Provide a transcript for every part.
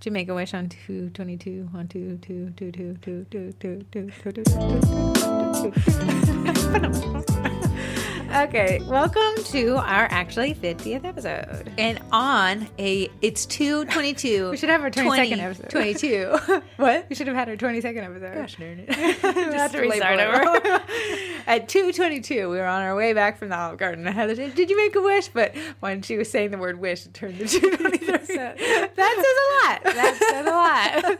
Did you make a wish on 2/22 on 2/22 Okay, welcome to our actually 50th episode. And it's 2/22. We should have our 22nd episode. 22. What? We should have had our 22nd episode. Gosh darn it. We'll have to restart over. At 2:22, we were on our way back from the Olive Garden. Heather said, "Did you make a wish?" But when she was saying the word wish, it turned to 2:23. That says a lot. That says a lot.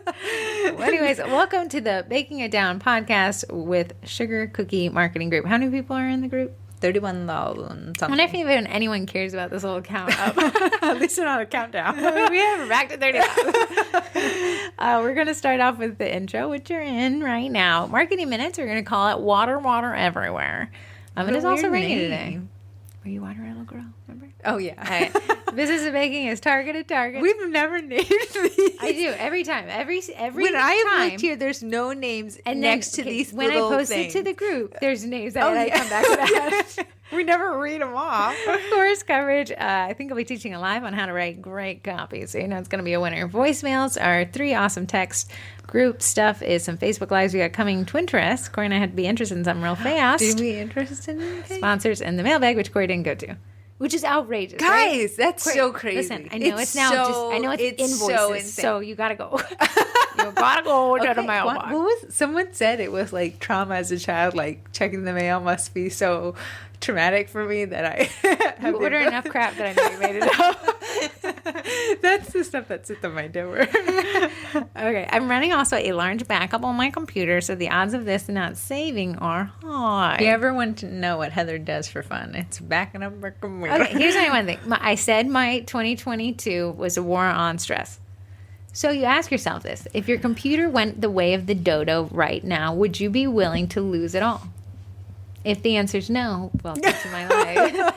Well, anyways, welcome to the Baking It Down podcast with Sugar Cookie Marketing Group. How many people are in the group? 31,000 something. I wonder if even anyone cares about this little count up. At least we're not a countdown. We haven't back to 30,000. We're going to start off with the intro, which you're in right now. Marketing Minutes, we're going to call it Water, Water Everywhere. It is also raining today. Were you water little girl? Remember? Oh, yeah. All right. Business of Baking is targeted. We've never named these. I do. Every time. Every when I have looked here, there's no names next to these when little I post things. it to the group, there's names that I come back to that. We never read them off. Course coverage. I think I'll be teaching live on how to write great copy. So, it's going to be a winner. Voicemails are 3 awesome text. Group stuff is some Facebook Lives we got coming. Twinterests. Corrie and I had to be interested in something real fast. Did we interested in anything? Sponsors and the mailbag, which Corrie didn't go to. Which is outrageous, guys. Right? That's so crazy. Listen, I know it's now. I know it's invoices, so you gotta go. You gotta go to the mailbox. Someone said it was like trauma as a child. Like checking the mail must be so traumatic for me that I you order enough crap that I know you made it up. That's the stuff that sits on my door. Okay, I'm running also a large backup on my computer, so the odds of this not saving are high. If you ever want to know what Heather does for fun, it's backing up her computer. Okay, here's my one thing. I said my 2022 was a war on stress. So you ask yourself this. If your computer went the way of the dodo right now, would you be willing to lose it all? If the answer is no, welcome to my life.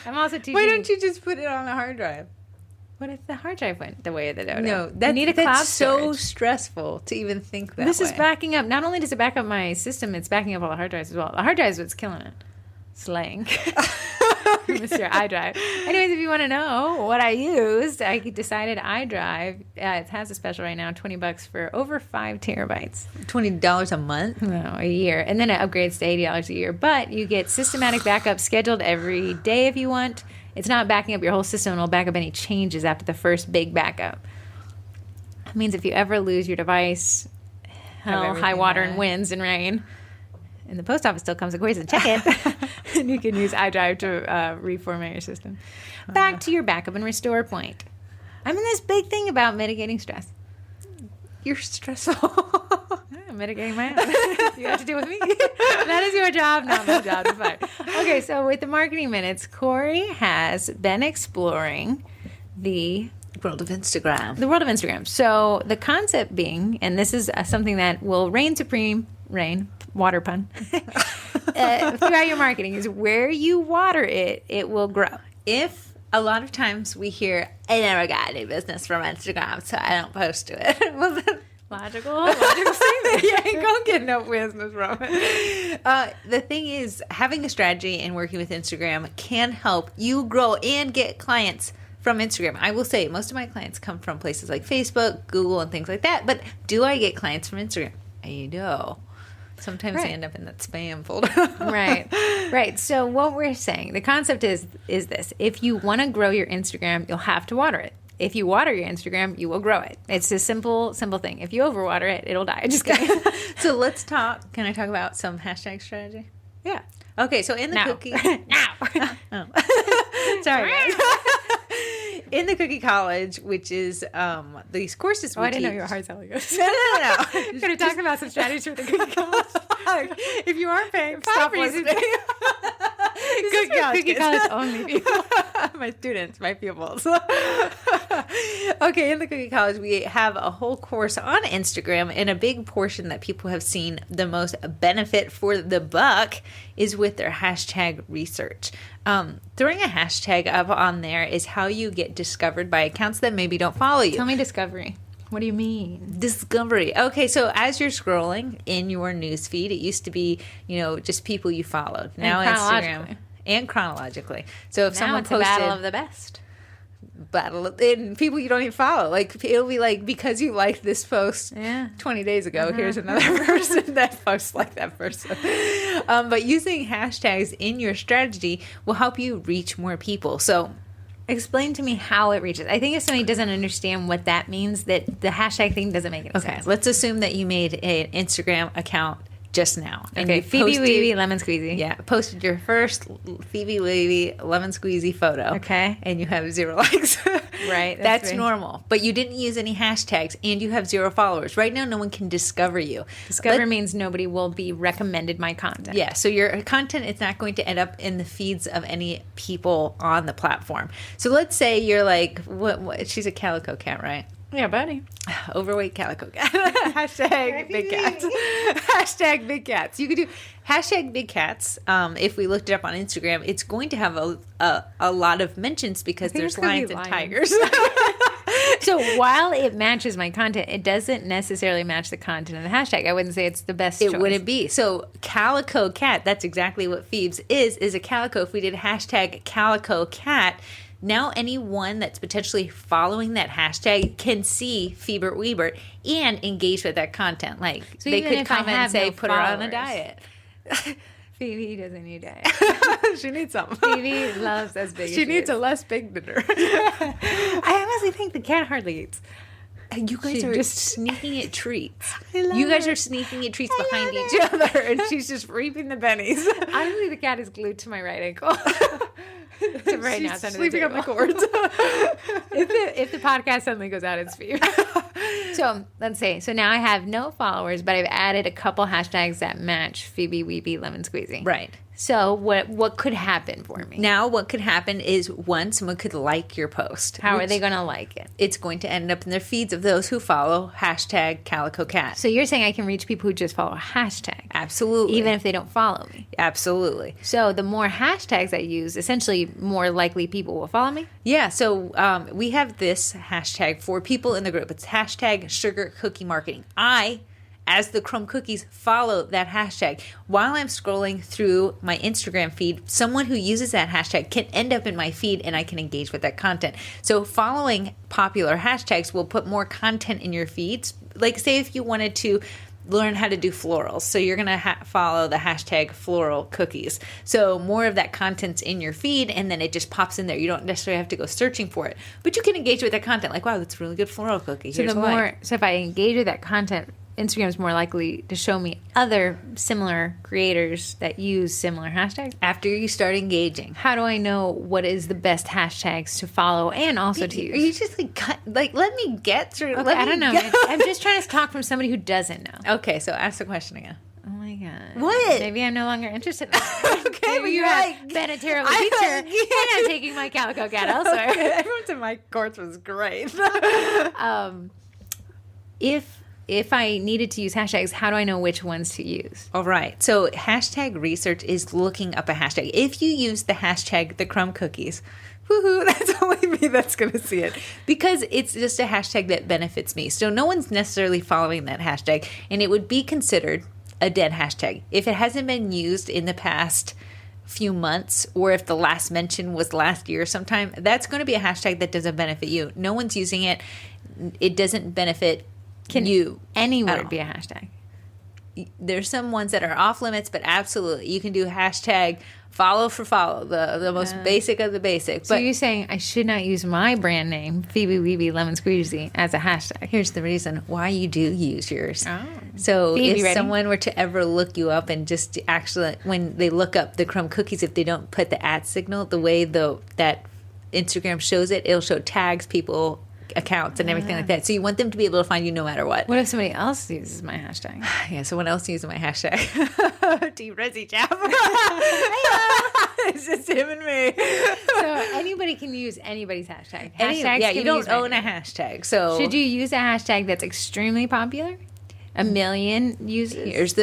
I'm also teaching. Why don't you just put it on a hard drive? What if the hard drive went the way of the dodo? No, that's so stressful to even think that This way. is backing up. Not only does it back up my system, it's backing up all the hard drives as well. The hard drive is what's killing it. Slang. Mr. iDrive. Anyways, if you want to know what I used, I decided iDrive. It has a special right now, $20 for over 5 terabytes. $20 a month? No, a year. And then it upgrades to $80 a year. But you get systematic backup scheduled every day if you want. It's not backing up your whole system. It'll back up any changes after the first big backup. That means if you ever lose your device, high water and winds and rain, and the post office still comes and goes to check it, and you can use iDrive to reformat your system. Back to your backup and restore point. I'm in this big thing about mitigating stress. You're stressful. I'm mitigating my own. You have to deal with me. That is your job, not my job. It's fine. Okay, so with the Marketing Minutes, Corrie has been exploring the world of Instagram. The world of Instagram. So the concept being, and this is something that will reign supreme, water pun, throughout your marketing, is where you water it, it will grow. If a lot of times we hear, I never got any business from Instagram, so I don't post to it. Well, then, logical statement. You ain't gonna get no business from it. The thing is, having a strategy and working with Instagram can help you grow and get clients from Instagram. I will say most of my clients come from places like Facebook, Google, and things like that. But do I get clients from Instagram? I do. Sometimes they end up in that spam folder. Right. So what we're saying, the concept is this. If you want to grow your Instagram, you'll have to water it. If you water your Instagram, you will grow it. It's a simple thing. If you overwater it, it'll die. Just kidding. So let's talk. Can I talk about some hashtag strategy? Yeah. Okay, so in the cookie. Now. Oh. Sorry, guys. In the Cookie College, which is these courses we teach. I didn't know you were hard selling us. No. Could have talked about some strategies for the Cookie College. If you aren't paying, stop listening. Cookie College only people. My students, my pupils. Okay, in the Cookie College, we have a whole course on Instagram, and a big portion that people have seen the most benefit for the buck is with their hashtag research. Throwing a hashtag up on there is how you get discovered by accounts that maybe don't follow you. Tell me discovery. What do you mean? Discovery. Okay, so as you're scrolling in your news feed, it used to be, just people you followed. Now Instagram. And chronologically. So if someone posted... it's a battle of the best. battle and people you don't even follow. Like, it'll be like, because you liked this post 20 days ago, here's another person that posts like that person. But using hashtags in your strategy will help you reach more people. So explain to me how it reaches. I think if somebody doesn't understand what that means, that the hashtag thing doesn't make any sense. Let's assume that you made an Instagram account just now. And Okay, you Phoebe posted- Weeby Lemon Squeezy. Yeah, posted your first Phoebe Wavy lemon squeezy photo. Okay. And you have 0 likes. Right. That's right. normal. But you didn't use any hashtags and you have 0 followers. Right now, no one can discover you. Discover means nobody will be recommended my content. Yeah, so your content is not going to end up in the feeds of any people on the platform. So let's say you're like, what she's a calico cat, right? Yeah, buddy. Overweight calico cat. Hashtag big cats. Hashtag big cats. You could do hashtag big cats. If we looked it up on Instagram, it's going to have a lot of mentions because think there's it's gonna be lions and lions. tigers. So while it matches my content, it doesn't necessarily match the content of the hashtag. I wouldn't say it's the best choice. It wouldn't be. So calico cat, that's exactly what Phoebes is a calico. If we did hashtag calico cat, now anyone that's potentially following that hashtag can see Phoebert Weebert and engage with that content. Like, So they even could if I comment and have say, no put her on a followers. diet. Phoebe doesn't need diet. She needs something. Phoebe loves as big as She needs is. a less big dinner. I honestly think the cat hardly eats. You guys She are just- sneaking at treats. love You guys it. are sneaking at treats I behind love each it. other, and she's just reaping the bennies. Honestly, the cat is glued to my right ankle. So right now, She's it's under sleeping the on the table. cords. if the podcast suddenly goes out, it's Phoebe. So let's say, so now I have no followers, but I've added a couple hashtags that match Phoebe Weeby Lemon Squeezy. Right. So what could happen for me? Now, what could happen is, one, someone could like your post. How are which they going to like it? It's going to end up in their feeds of those who follow hashtag calico cat. So you're saying I can reach people who just follow a hashtag, Absolutely. even if they don't follow me. Absolutely. So the more hashtags I use, essentially more likely people will follow me. Yeah, so we have this hashtag for people in the group. It's hashtag sugar cookie marketing. I, as the Crumb Cookies, follow that hashtag. While I'm scrolling through my Instagram feed, someone who uses that hashtag can end up in my feed and I can engage with that content. So following popular hashtags will put more content in your feeds. Like, say if you wanted to learn how to do florals. So you're going to follow the hashtag floral cookies. So more of that content's in your feed and then it just pops in there. You don't necessarily have to go searching for it, but you can engage with that content. Like, wow, that's a really good floral cookie. So Here's the a like. more, so if I engage with that content, Instagram's more likely to show me other similar creators that use similar hashtags. After you start engaging. How do I know what is the best hashtags to follow and also to Are use? you just like let me get through? Okay, let I me don't know. go. I'm just trying to talk from somebody who doesn't know. Okay, so ask the question again. Oh my god! What? Maybe I'm no longer interested. Okay, Maybe but you you're have like- been a terrible I teacher, like- and I'm taking my calico cat elsewhere. Everyone in my course was great. If I needed to use hashtags, how do I know which ones to use? All right. So hashtag research is looking up a hashtag. If you use the hashtag the crumb cookies, woohoo, that's only me that's going to see it. Because it's just a hashtag that benefits me. So no one's necessarily following that hashtag. And it would be considered a dead hashtag. If it hasn't been used in the past few months, or if the last mention was last year sometime, that's going to be a hashtag that doesn't benefit you. No one's using it. It doesn't benefit you. Any at word all. be a hashtag? There's some ones that are off limits, but absolutely you can do hashtag follow for follow, the most basic of the basic. So But you're saying I should not use my brand name, Phoebe Weeby Lemon Squeezy, as a hashtag? here's the reason why you do use yours. Oh. So Phoebe, if ready? someone were to ever look you up and just actually, when they look up the crumb cookies, if they don't put the @ signal, the way that Instagram shows it, it'll show tags, people, accounts, and everything like that. So you want them to be able to find you no matter what. What if somebody else uses my hashtag? Yeah, someone else using my hashtag. Team Resi Chap. It's just him and me. So anybody can use anybody's hashtag. Hashtags Yeah, can you be don't used own by a hashtag. So Should you use a hashtag that's extremely popular? A million uses?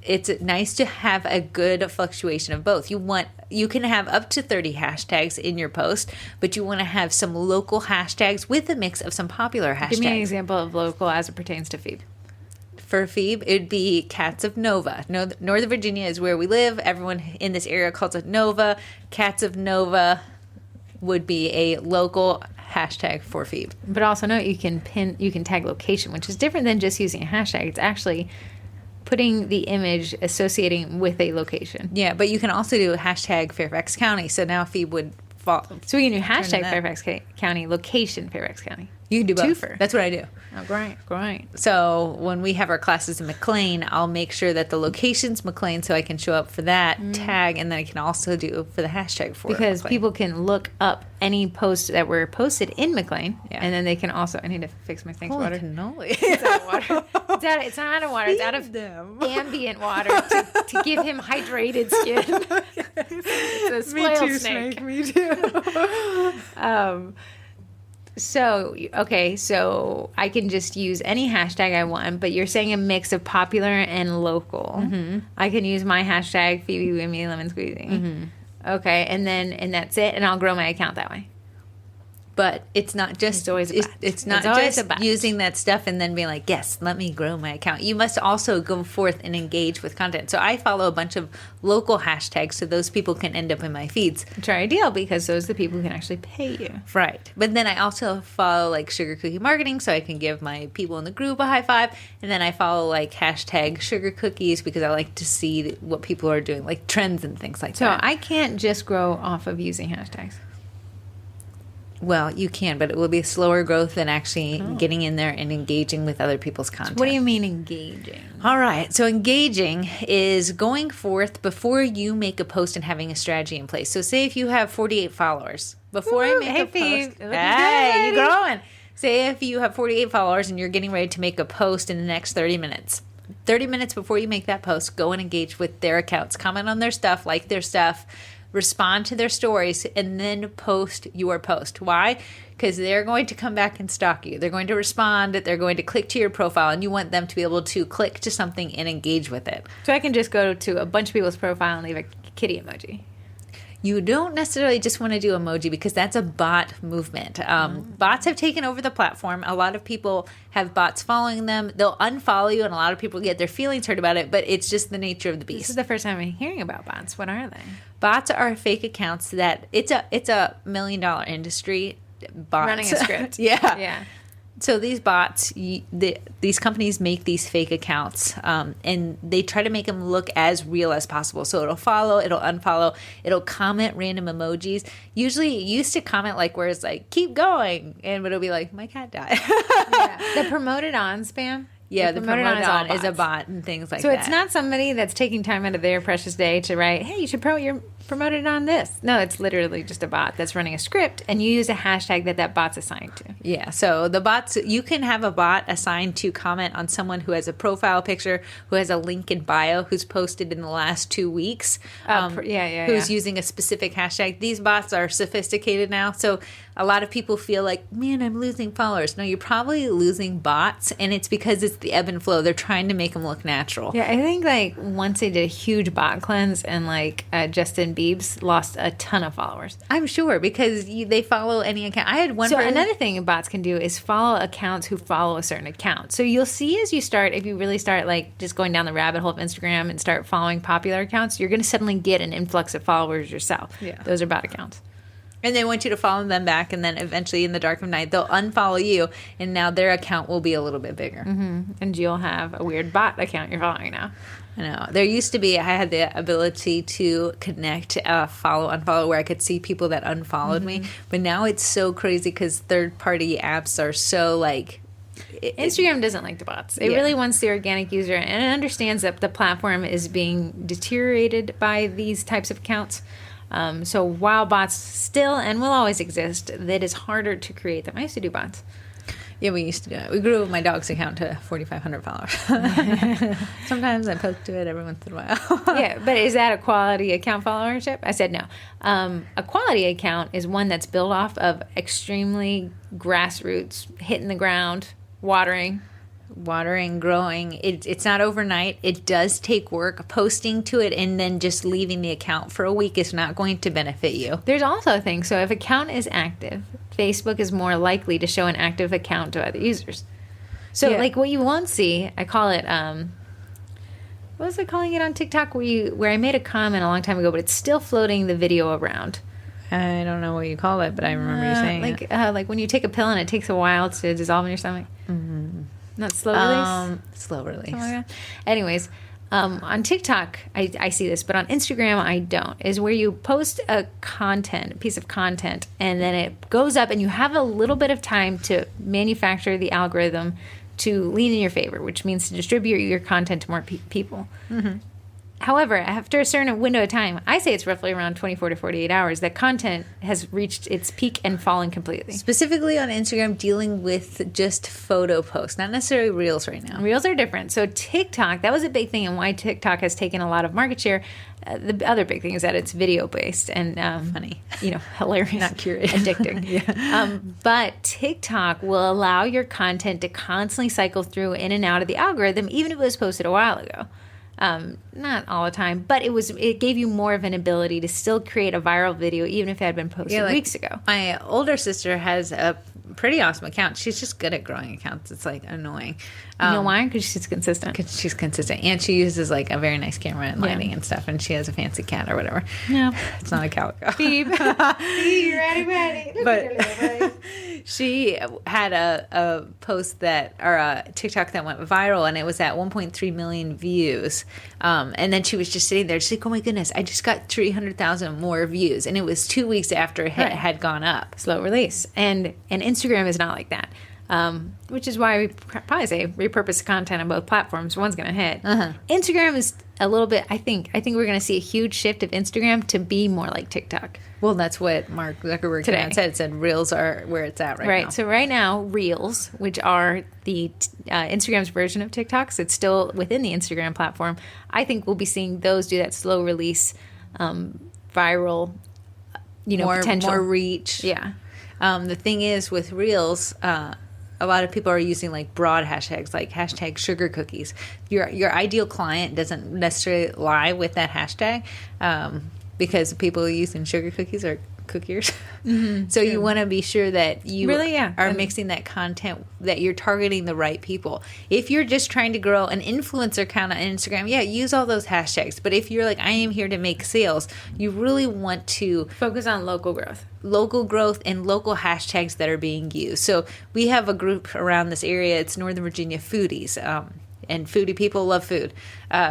it's nice to have a good fluctuation of both. You can have up to 30 hashtags in your post, but you want to have some local hashtags with a mix of some popular hashtags. Give me an example of local as it pertains to Phoebe. For Phoebe, it would be Cats of Nova. Northern Virginia is where we live. Everyone in this area calls it Nova. Cats of Nova would be a local hashtag for feed. But also note you can tag location, which is different than just using a hashtag. It's actually putting the image associating with a location. Yeah, but you can also do hashtag Fairfax County. So now feed would fall. So we can do hashtag Fairfax County, location Fairfax County. You can do both. Twofer. That's what I do. Oh, great. So when we have our classes in McLean, I'll make sure that the location's McLean so I can show up for that tag, and then I can also do for the hashtag for because McLean. People can look up any posts that were posted in McLean, Yeah. and then they can also. I need to fix my sink's water. Cannoli. It's out of water. It's not out of water. It's out of ambient water to give him hydrated skin. It's a spoiled snake. Me too. So I can just use any hashtag I want, but you're saying a mix of popular and local. Mm-hmm. I can use my hashtag Phoebe Wimmy Lemon Squeezy. Mm-hmm. Okay, and that's it, and I'll grow my account that way. But it's not just it's always a bot. It's not just using that stuff and then being like, yes, let me grow my account. You must also go forth and engage with content. So I follow a bunch of local hashtags so those people can end up in my feeds. Which are ideal because those are the people who can actually pay you. Right. But then I also follow like Sugar Cookie Marketing so I can give my people in the group a high five. And then I follow like hashtag Sugar Cookies because I like to see what people are doing, like trends and things like that. So I can't just grow off of using hashtags. Well, you can, but it will be a slower growth than actually getting in there and engaging with other people's content. So what do you mean engaging? All right. So engaging is going forth before you make a post and having a strategy in place. So say if you have 48 followers. Before I make a post. Hey, you're growing. Say if you have 48 followers and you're getting ready to make a post in the next 30 minutes. 30 minutes before you make that post, go and engage with their accounts. Comment on their stuff, like their stuff. Respond to their stories, and then post your post. Why? Because they're going to come back and stalk you. They're going to respond. They're going to click to your profile, and you want them to be able to click to something and engage with it. So I can just go to a bunch of people's profile and leave a kitty emoji. You don't necessarily just want to do emoji because that's a bot movement. Bots have taken over the platform. A lot of people have bots following them. They'll unfollow you, and a lot of people get their feelings hurt about it, but it's just the nature of the beast. This is the first time I'm hearing about bots. What are they? Bots are fake accounts that it's a $1 million industry. Bots. Running a script. Yeah. So these bots, these companies make these fake accounts, and they try to make them look as real as possible. So it'll follow, it'll unfollow, it'll comment random emojis. Usually it used to comment like where it's like, keep going, and it'll be like, my cat died. Yeah. The promoted on spam? Yeah, the promoted on is a bot and things like that. So it's not somebody that's taking time out of their precious day to write, hey, you should promote it on this. No, it's literally just a bot that's running a script, and you use a hashtag that bot's assigned to. Yeah, so the bots, you can have a bot assigned to comment on someone who has a profile picture, who has a link in bio, who's posted in the last 2 weeks, who's using a specific hashtag. These bots are sophisticated now, so a lot of people feel like, man, I'm losing followers. No, you're probably losing bots, and it's because it's the ebb and flow. They're trying to make them look natural. Yeah, I think like once they did a huge bot cleanse, and like Justin Biebs lost a ton of followers. I'm sure because they follow any account. I had one. So another thing bots can do is follow accounts who follow a certain account. So you'll see as you start, if you really start like just going down the rabbit hole of Instagram and start following popular accounts, you're going to suddenly get an influx of followers yourself. Yeah, those are bot accounts. And they want you to follow them back, and then eventually in the dark of night, they'll unfollow you, and now their account will be a little bit bigger. Mm-hmm. And you'll have a weird bot account you're following now. I know. There used to be, I had the ability to connect, follow, unfollow, where I could see people that unfollowed me. But now it's so crazy because third-party apps are so like... Instagram doesn't like the bots. It really wants the organic user, and it understands that the platform is being deteriorated by these types of accounts. So while bots still and will always exist, it is harder to create them. I used to do bots. Yeah, we used to do it. We grew my dog's account to 4,500 followers. Sometimes I post to it every once in a while. Yeah, but is that a quality account followership? I said no. A quality account is one that's built off of extremely grassroots, hitting the ground, watering, growing. It's not overnight. It does take work. Posting to it and then just leaving the account for a week is not going to benefit you. There's also a thing. So if account is active, Facebook is more likely to show an active account to other users. So like what you won't see, I call it, what was I calling it on TikTok? Where I made a comment a long time ago, but it's still floating the video around. I don't know what you call it, but I remember you saying like it. Like when you take a pill and it takes a while to dissolve in your stomach. Mm-hmm. Not slow release. Slow release. Something like that. Anyways, on TikTok, I see this, but on Instagram, I don't. Is where you post a piece of content, and then it goes up, and you have a little bit of time to manufacture the algorithm to lean in your favor, which means to distribute your content to more people. Mm-hmm. However, after a certain window of time, I say it's roughly around 24 to 48 hours, that content has reached its peak and fallen completely. Specifically on Instagram, dealing with just photo posts, not necessarily Reels right now. Reels are different. So TikTok, that was a big thing, and why TikTok has taken a lot of market share. The other big thing is that it's video-based and funny, hilarious, not curious, addicting. Yeah. But TikTok will allow your content to constantly cycle through in and out of the algorithm, even if it was posted a while ago. Not all the time, but it gave you more of an ability to still create a viral video, even if it had been posted weeks ago. My older sister has a pretty awesome account. She's just good at growing accounts. It's like annoying. You know why? Because she's consistent. Because she's consistent, and she uses like a very nice camera and lighting and stuff, and she has a fancy cat or whatever. No, it's not a calico. Beep. Beep, ready. But she had a post or a TikTok that went viral, and it was at 1.3 million views. And then she was just sitting there. She's like, "Oh my goodness, I just got 300,000 more views," and it was 2 weeks after it had gone up. Slow release, and Instagram is not like that. Which is why we probably say repurpose the content on both platforms. One's going to hit. Instagram is a little bit. I think we're going to see a huge shift of Instagram to be more like TikTok. Well, that's what Mark Zuckerberg today said. It said Reels are where it's at right now. Right. So right now, Reels, which are the Instagram's version of TikTok, so it's still within the Instagram platform. I think we'll be seeing those do that slow release, viral, potential, more reach. Yeah. The thing is with Reels. A lot of people are using like broad hashtags, like hashtag sugar cookies. Your ideal client doesn't necessarily lie with that hashtag because people using sugar cookies are cookiers. Mm-hmm, so you want to be sure that you are mixing that content, that you're targeting the right people. If you're just trying to grow an influencer account on Instagram, use all those hashtags. But if you're like, I am here to make sales, you really want to focus on local growth and local hashtags that are being used. So we have a group around this area. It's Northern Virginia Foodies. And foodie people love food.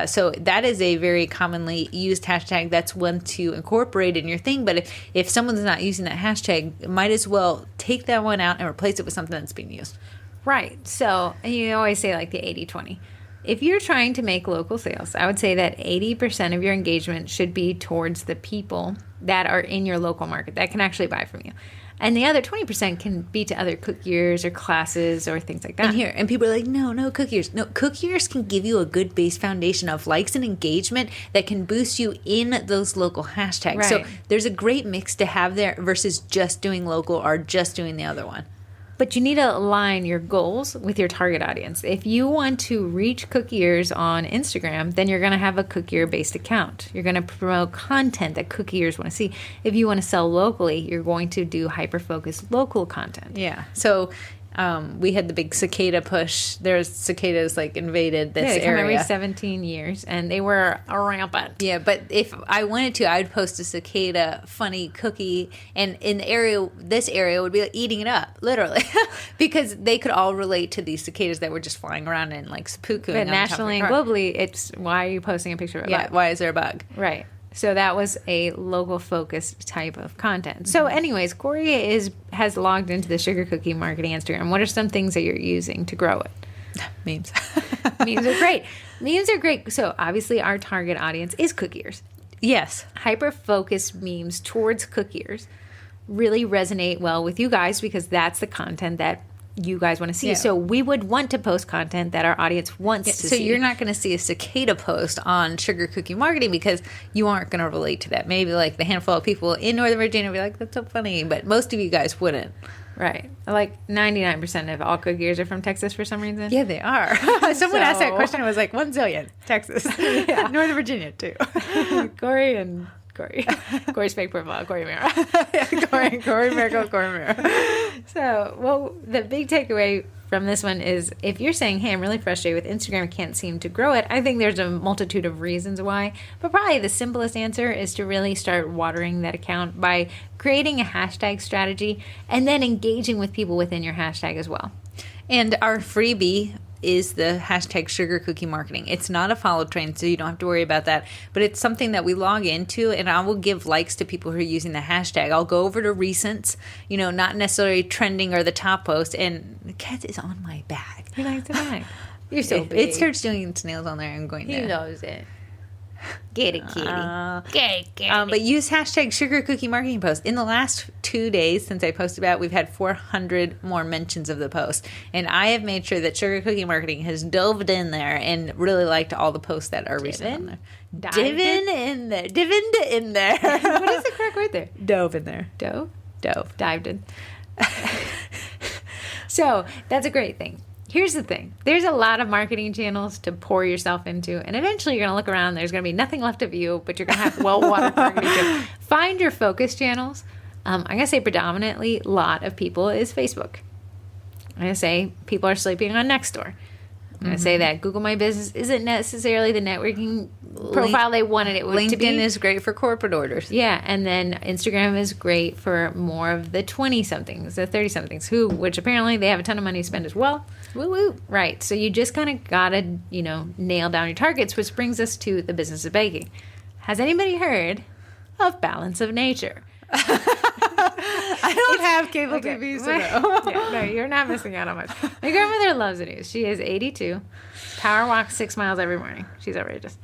So that is a very commonly used hashtag. That's one to incorporate in your thing. But if someone's not using that hashtag, might as well take that one out and replace it with something that's being used. Right. So you always say like the 80-20. If you're trying to make local sales, I would say that 80% of your engagement should be towards the people that are in your local market that can actually buy from you. And the other 20% can be to other cook years or classes or things like that. And people are like, no cook years. No, cook years can give you a good base foundation of likes and engagement that can boost you in those local hashtags. Right. So there's a great mix to have there versus just doing local or just doing the other one. But you need to align your goals with your target audience. If you want to reach cook years on Instagram, then you're going to have a cook year based account. You're going to promote content that cook years want to see. If you want to sell locally, you're going to do hyper-focused local content. Yeah. So we had the big cicada push. There's cicadas like invaded this they area. Come every 17 years, and they were rampant. Yeah, but if I wanted to, I would post a cicada funny cookie, and in this area would be like eating it up, literally, because they could all relate to these cicadas that were just flying around and like seppuku. But nationally and globally, it's why are you posting a picture of a bug? Why is there a bug? Right. So that was a local focused type of content. So anyways, Corrie has logged into the sugar cookie marketing Instagram. What are some things that you're using to grow it? Memes. Memes are great. Memes are great. So obviously our target audience is cook ears. Yes. Hyper-focused memes towards cook ears really resonate well with you guys because that's the content that you guys want to see. Yeah. So we would want to post content that our audience wants to see. So you're not going to see a cicada post on sugar cookie marketing because you aren't going to relate to that. Maybe like the handful of people in Northern Virginia will be like, that's so funny. But most of you guys wouldn't. Right. Like 99% of all cook ears are from Texas for some reason. Yeah, they are. Someone asked that question. It was like 1 zillion. Texas. Yeah. Northern Virginia, too. Corrie and Corrie. Corrie's fake profile. Corrie Mira. Corrie Miracle, Corrie Mira. So, well, the big takeaway from this one is, if you're saying, hey, I'm really frustrated with Instagram, can't seem to grow it, I think there's a multitude of reasons why. But probably the simplest answer is to really start watering that account by creating a hashtag strategy and then engaging with people within your hashtag as well. And our freebie is the hashtag sugar cookie marketing. It's not a follow train, so you don't have to worry about that. But it's something that we log into, and I will give likes to people who are using the hashtag. I'll go over to recents, not necessarily trending or the top post, and the cat is on my back. He likes the bag. You're so big. It starts doing its nails on there. I'm going to. He knows it. Get it, kitty. Get it. But use hashtag sugar cookie marketing post. In the last 2 days since I posted about it, we've had 400 more mentions of the post. And I have made sure that sugar cookie marketing has dove in there and really liked all the posts that are recent on there. Divened in there. What is the correct word there? Dove in there. Dove? Dove. Dived in. So that's a great thing. Here's the thing. There's a lot of marketing channels to pour yourself into, and eventually you're going to look around, there's going to be nothing left of you, but you're going to have well-watered marketing channels. Find your focus channels. I'm going to say predominantly a lot of people is Facebook. I'm going to say people are sleeping on Nextdoor. I'm going to say that Google My Business isn't necessarily the networking profile they wanted it to be. LinkedIn is great for corporate orders. Yeah, and then Instagram is great for more of the 20-somethings, the 30-somethings, which apparently they have a ton of money to spend as well. Woo woo. Right, so you just kind of got to, nail down your targets, which brings us to the business of baking. Has anybody heard of Balance of Nature? I don't have cable TV, so no. No, you're not missing out on much. My grandmother loves the news. She is 82, power walks 6 miles every morning. She's outrageous.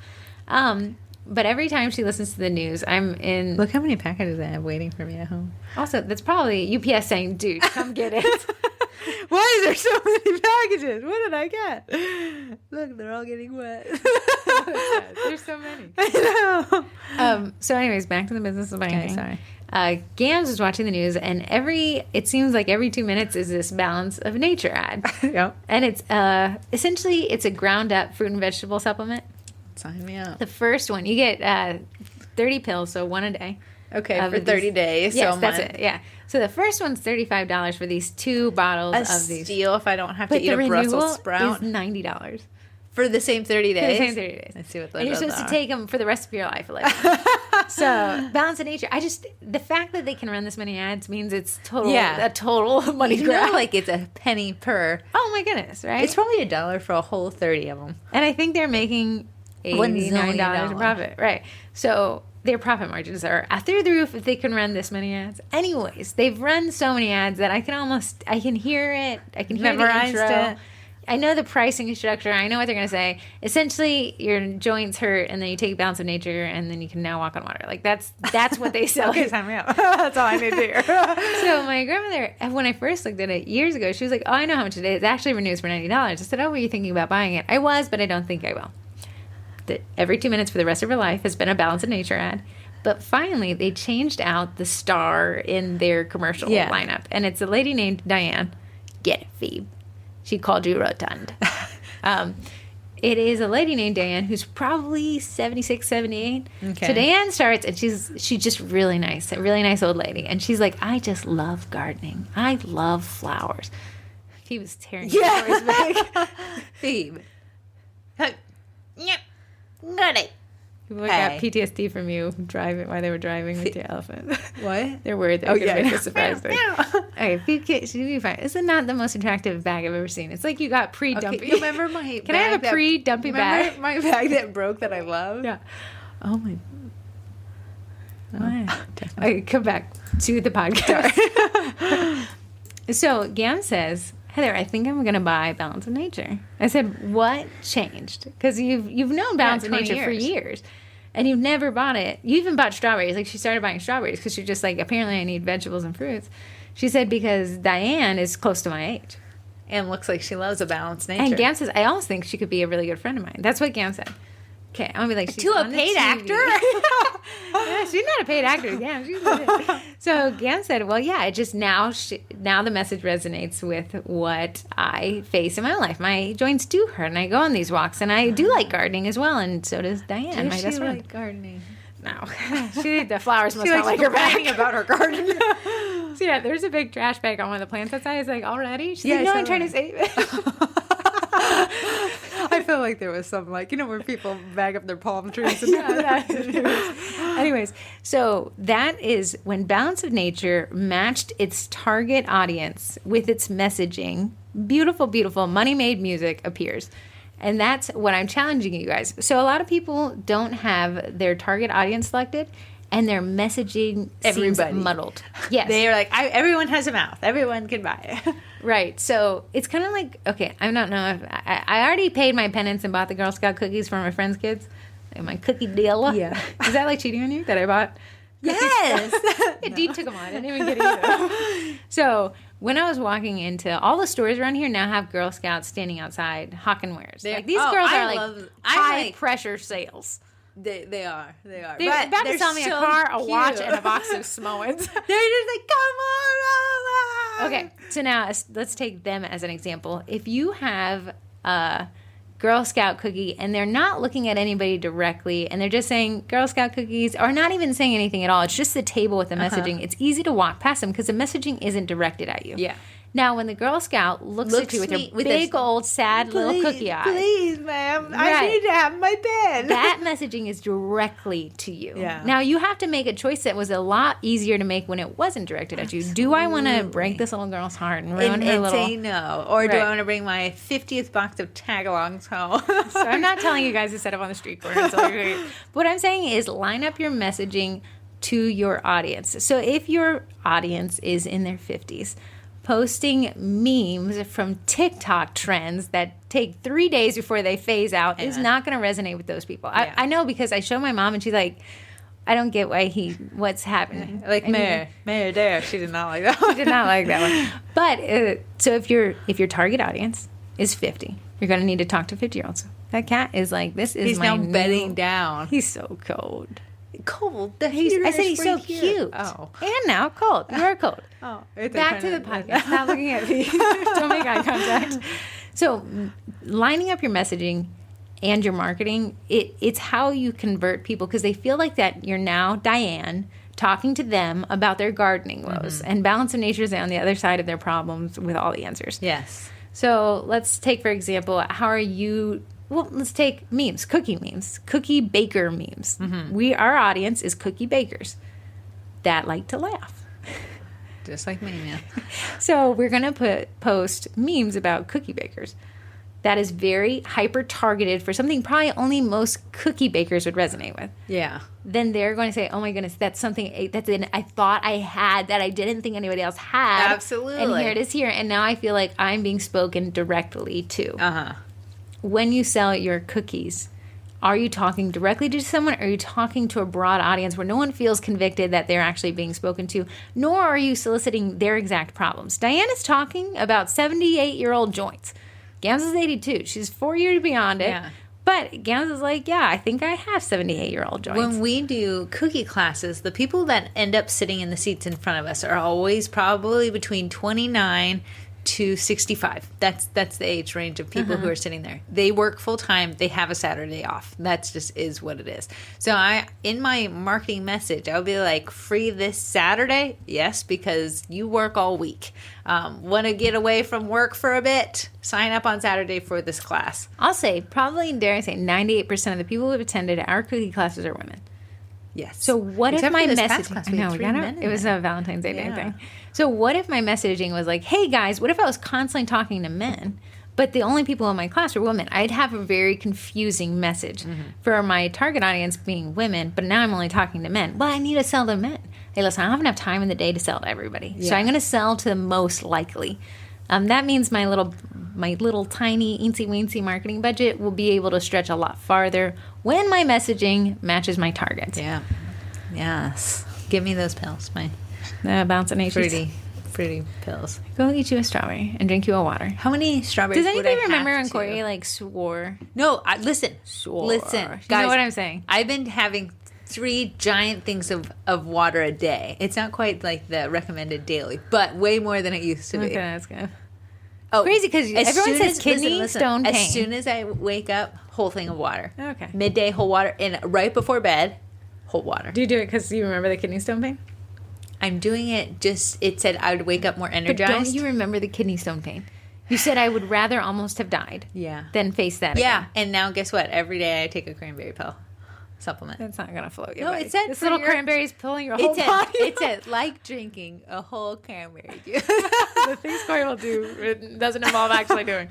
But every time she listens to the news, I'm in... Look how many packages I have waiting for me at home. Also, that's probably UPS saying, dude, come get it. Why is there so many packages? What did I get? Look, they're all getting wet. There's so many. I know. So anyways, back to the business of banking. Okay, sorry. Gams was watching the news, and it seems like every 2 minutes is this Balance of Nature ad. Yep. And it's essentially it's a ground up fruit and vegetable supplement. Sign me up. The first one, you get 30 pills, so one a day. Okay, for 30 days. Yes, so that's it. Yeah. So the first one's $35 for these 2 bottles of these. Steal if I don't have to eat a Brussels sprout. Is $90 for the same 30 days. For the same 30 days. Let's see what those and you're supposed to take them for the rest of your life. So Balance of Nature. The fact that they can run this many ads means it's a total money grab. Like it's a penny per. Oh my goodness! Right? It's probably $1 for a whole 30 of them. And I think they're making $89 in profit. Right. So their profit margins are through the roof if they can run this many ads. Anyways, they've run so many ads that I can hear it. I can hear Memorized the intro. it. I know the pricing structure. I know what they're going to say. Essentially, your joints hurt, and then you take Balance of Nature, and then you can now walk on water. Like that's what they sell. Okay, sign me up. That's all I need to hear. So my grandmother, when I first looked at it years ago, she was like, "Oh, I know how much it is. It actually renews for $90." I said, "Oh, were you thinking about buying it?" I was, but I don't think I will. Every 2 minutes for the rest of her life has been a Balance of Nature ad. But finally, they changed out the star in their commercial lineup, and it's a lady named Diane. Get it, Phoebe. She called you rotund. It is a lady named Diane who's probably 76, 78. Okay. So Diane starts, and she's just really nice, a really nice old lady. And she's like, I just love gardening. I love flowers. He was tearing his flowers back. Phoebe. Yep. Got it. People got PTSD from you while they were driving with your elephant. What? They're worried that you're going to make a surprise thing. Okay, she'll be fine. This is not the most attractive bag I've ever seen. It's like you got pre-dumpy. Okay, you remember my Can I have a pre-dumpy bag? My bag that broke that I love? Yeah. Oh, my. What? Okay, come back to the podcast. So, Gam says, Heather, I think I'm going to buy Balance of Nature. I said, what changed? Because you've known Balance of Nature for years. And you've never bought it. You even bought strawberries. Like, she started buying strawberries because she's just like, apparently I need vegetables and fruits. She said, because Diane is close to my age. And looks like she loves a balanced nature. And Gam says, I almost think she could be a really good friend of mine. That's what Gam said. Okay, I'm going to be like, she's to a on paid the TV. actor? Yeah, she's not a paid actor. Gam, she's legit. So Gam said, well, yeah, it just now the message resonates with what I face in my life. My joints do hurt, and I go on these walks, and I do like gardening as well, and so does Diane, my best friend. Like gardening? No. The flowers must she not like her back. About her garden. So yeah, there's a big trash bag on one of the plants outside. It's like, already? She's Yeah, like, no, I I'm saw trying to that. save it. I feel like there was some, like, where people bag up their palm trees. And Anyways, so that is when Balance of Nature matched its target audience with its messaging. Beautiful, beautiful money-made music appears. And that's what I'm challenging you guys. So a lot of people don't have their target audience selected, and their messaging seems muddled. Yes. They are like, everyone has a mouth. Everyone can buy it. Right. So it's kind of like, okay, I don't know if I already paid my penance and bought the Girl Scout cookies for my friends' kids. Like my cookie deal. Yeah. Is that like cheating on you that I bought? Yes. Dee took them on. I didn't even get either. So when I was walking into all the stores around here now have Girl Scouts standing outside hawking wares. Like these girls are like high pressure sales. They are. They're about to sell me a car, a watch, and a box of Samoans. They're just like, come on over. Okay, so now let's take them as an example. If you have a Girl Scout cookie and they're not looking at anybody directly and they're just saying Girl Scout cookies or not even saying anything at all, it's just the table with the messaging, it's easy to walk past them because the messaging isn't directed at you. Yeah. Now, when the Girl Scout looks at you with her big old sad little cookie eye. Please, ma'am. I need to have my pen. That messaging is directly to you. Yeah. Now, you have to make a choice that was a lot easier to make when it wasn't directed at you. Do I want to break this little girl's heart and ruin her little... say no? Or do I want to bring my 50th box of tagalongs home? So I'm not telling you guys to set up on the street corner. What I'm saying is line up your messaging to your audience. So if your audience is in their 50s, posting memes from TikTok trends that take 3 days before they phase out is not going to resonate with those people. Yeah. I know because I show my mom and she's like, I don't get what's happening. Like Mayor Dare, she did not like that one. She did not like that one. But so if your target audience is 50, you're going to need to talk to 50-year-olds. That cat is like, this is He's my now bedding down. He's so I said he's so cute. Oh. And now cold. You are cold. Oh. Back to the podcast. Stop looking at me. Don't make eye contact. So lining up your messaging and your marketing, it's how you convert people because they feel like that you're now Diane talking to them about their gardening woes. And Balance of Nature is on the other side of their problems with all the answers. Yes. So let's take, for example, let's take memes, cookie baker memes. Our audience is cookie bakers that like to laugh. Just like me, man. So we're going to post memes about cookie bakers. That is very hyper targeted for something probably only most cookie bakers would resonate with. Yeah. Then they're going to say, oh my goodness, that's something I thought I had that I didn't think anybody else had. Absolutely. And here it is here. And now I feel like I'm being spoken directly to. Uh-huh. When you sell your cookies, are you talking directly to someone or are you talking to a broad audience where no one feels convicted that they're actually being spoken to, nor are you soliciting their exact problems? Diane is talking about 78-year-old joints. Gams is 82. She's 4 years beyond it. Yeah. But Gams is like, yeah, I think I have 78-year-old joints. When we do cookie classes, the people that end up sitting in the seats in front of us are always probably between 29 to 65. That's the age range of people who are sitting there. They work full time. They have a Saturday off. That's just is what it is. So in my marketing message, I'll be like, free this Saturday? Yes, because you work all week. Want to get away from work for a bit? Sign up on Saturday for this class. I'll say, probably, dare I say, 98% of the people who have attended our cookie classes are women. Yes. So what Except if my for this past messaging? class, we had three men in it was there. a Valentine's Day Yeah. thing. So what if my messaging was like, "Hey guys, what if I was constantly talking to men, but the only people in my class were women?" I'd have a very confusing message for my target audience being women, but now I'm only talking to men. Well, I need to sell to men. Hey, listen, I don't have enough time in the day to sell to everybody, so I'm going to sell to the most likely. That means my little tiny eensy weensy marketing budget will be able to stretch a lot farther when my messaging matches my targets. Yeah. Yes. Give me those pills, my Bounce and fruity pills. Go eat you a strawberry and drink you a water. How many strawberries? Does would anybody I remember have when to? Corrie like swore? No, listen, You guys. know what I'm saying? I've been having 3 giant things of water a day. It's not quite like the recommended daily, but way more than it used to be. Okay, that's good. Oh, Crazy because as everyone soon says as- kidney stone pain. As soon as I wake up, whole thing of water. Okay. Midday, whole water, and right before bed, whole water. Do you do it because you remember the kidney stone pain? I'm doing it it said I would wake up more But energized. don't you remember the kidney stone pain? You said I would rather almost have died than face that Yeah. again. And now guess what? Every day I take a cranberry pill supplement. That's not going to float you. No, buddy. it said this for little your- cranberry is pulling your whole body. It said like drinking a whole cranberry juice. The things Corrie will do it doesn't involve actually doing.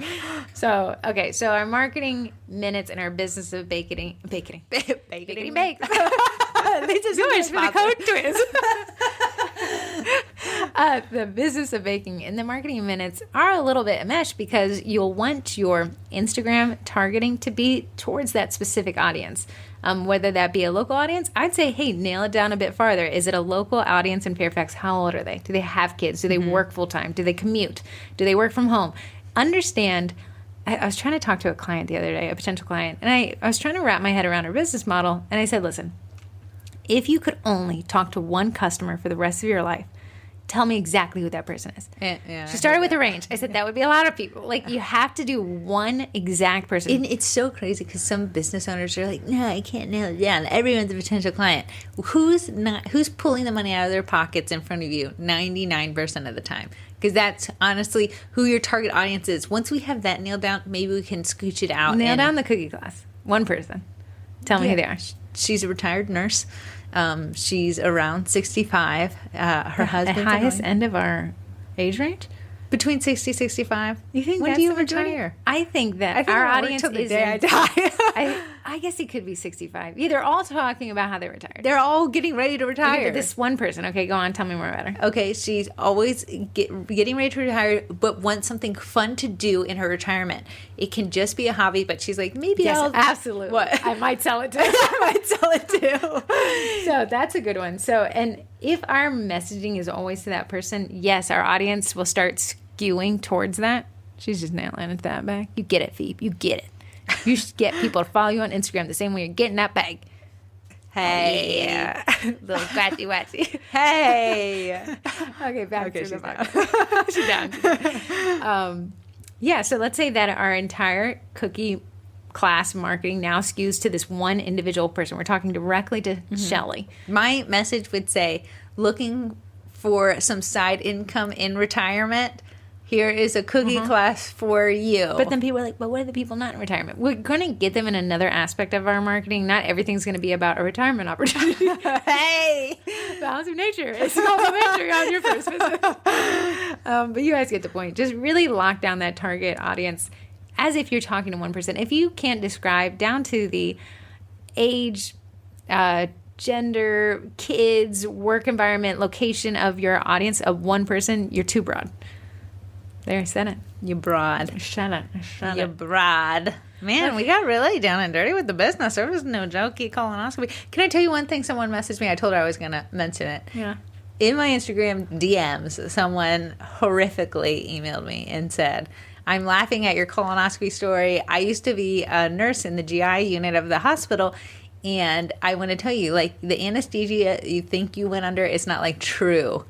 So, okay. So our marketing minutes and our business of baking. Baking Bake. This is Newish for the sponsor. code twist. The business of baking and the marketing minutes are a little bit a mesh because you'll want your Instagram targeting to be towards that specific audience. Whether that be a local audience, I'd say, hey, nail it down a bit farther. Is it a local audience in Fairfax? How old are they? Do they have kids? Do they work full time? Do they commute? Do they work from home? Understand. I was trying to talk to a client the other day, a potential client, and I was trying to wrap my head around her business model. And I said, listen, if you could only talk to one customer for the rest of your life, tell me exactly who that person is. Yeah, She started with a range. I said, that would be a lot of people. Like, you have to do one exact person. And it's so crazy because some business owners are like, no, I can't nail it down. Everyone's a potential client. Who's pulling the money out of their pockets in front of you 99% of the time? Because that's honestly who your target audience is. Once we have that nailed down, maybe we can scooch it out. Nail down the cookie class. One person. Tell me who they are. She's a retired nurse. She's around 65. Her husband's the highest end of our age range? between 60 65. You think when that's do you the majority? retire? I think that I think our I'll work audience till the is day I in- die. I guess it could be 65. Yeah, they're all talking about how they retired. They're all getting ready to retire. This one person. Okay, go on. Tell me more about her. Okay, she's always getting ready to retire, but wants something fun to do in her retirement. It can just be a hobby, but she's like, maybe Yes, I'll absolutely. What? I might sell it too. I might sell it too. So that's a good one. So, and if our messaging is always to that person, yes, our audience will start skewing towards that. She's just nailing it that bag. You get it, Phoebe. You get it. You should get people to follow you on Instagram the same way you're getting that bag. Hey, Yeah. Little quatsy watsy. hey. Okay, back Okay, to the she's box. She's down. She's down. Yeah, so let's say that our entire cookie class marketing now skews to this one individual person. We're talking directly to Shelly. My message would say, looking for some side income in retirement, here is a cookie class for you. But then people are like, but what are the people not in retirement? We're going to get them in another aspect of our marketing. Not everything's going to be about a retirement opportunity. Hey! Balance of nature. It's complimentary on your first visit. But you guys get the point. Just really lock down that target audience as if you're talking to one person. If you can't describe down to the age, gender, kids, work environment, location of your audience of one person, you're too broad. There, I said it. You broad. Shut it. You broad. Man, we got really down and dirty with the business. There was no jokey colonoscopy. Can I tell you one thing? Someone messaged me. I told her I was going to mention it. Yeah. In my Instagram DMs, someone horrifically emailed me and said, I'm laughing at your colonoscopy story. I used to be a nurse in the GI unit of the hospital, and I want to tell you, like, the anesthesia you think you went under is not, like, true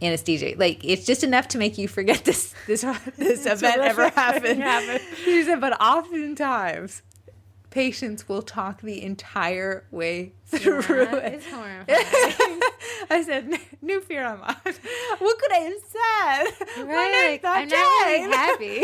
anesthesia. Like, it's just enough to make you forget this event ever happened. She said, but oftentimes patients will talk the entire way through it. It's horrifying. I said, new fear unlocked. What could I have said? Right. I'm not really happy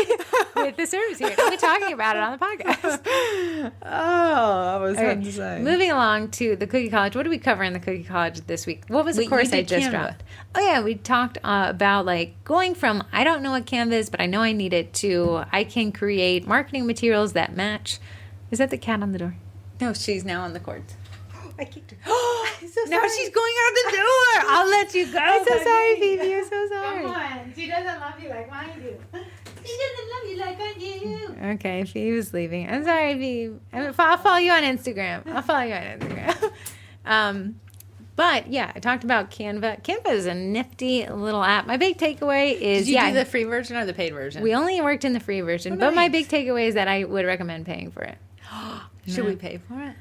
with the service here. We're talking about it on the podcast. Oh, I was Okay, fun to say. moving along to the Cookie College. What did we cover in the Cookie College this week? What was the Wait, course you I did just Canva. dropped? Oh, yeah. We talked about like going from I don't know what Canva is, but I know I need it to I can create marketing materials that match. Is that the cat on the door? No, she's now on the cords. I kicked her. I'm so Now she's going out the door. I'll let you go. I'm so sorry, honey. Phoebe. I'm so sorry. on. She doesn't love you like I do. She doesn't love you like I do. Okay, Phoebe was leaving. I'm sorry, Phoebe. I'll follow you on Instagram. But yeah, I talked about Canva. Canva is a nifty little app. My big takeaway is Did you do the free version or the paid version? we only worked in the free version, Oh, but my nice. big takeaway is that I would recommend paying for it. Should we pay for it?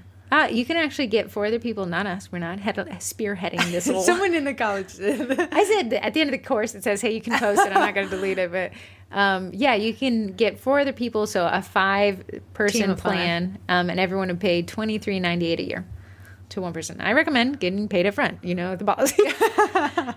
You can actually get for other people, not us. We're not spearheading this whole. Someone in the college did. I said at the end of the course, it says, hey, you can post it. I'm not going to delete it. But yeah, you can get 4 other people. So a Team 5-person of 5. plan. And everyone would pay $23.98 a year. to one person. I recommend getting paid up front, the policy.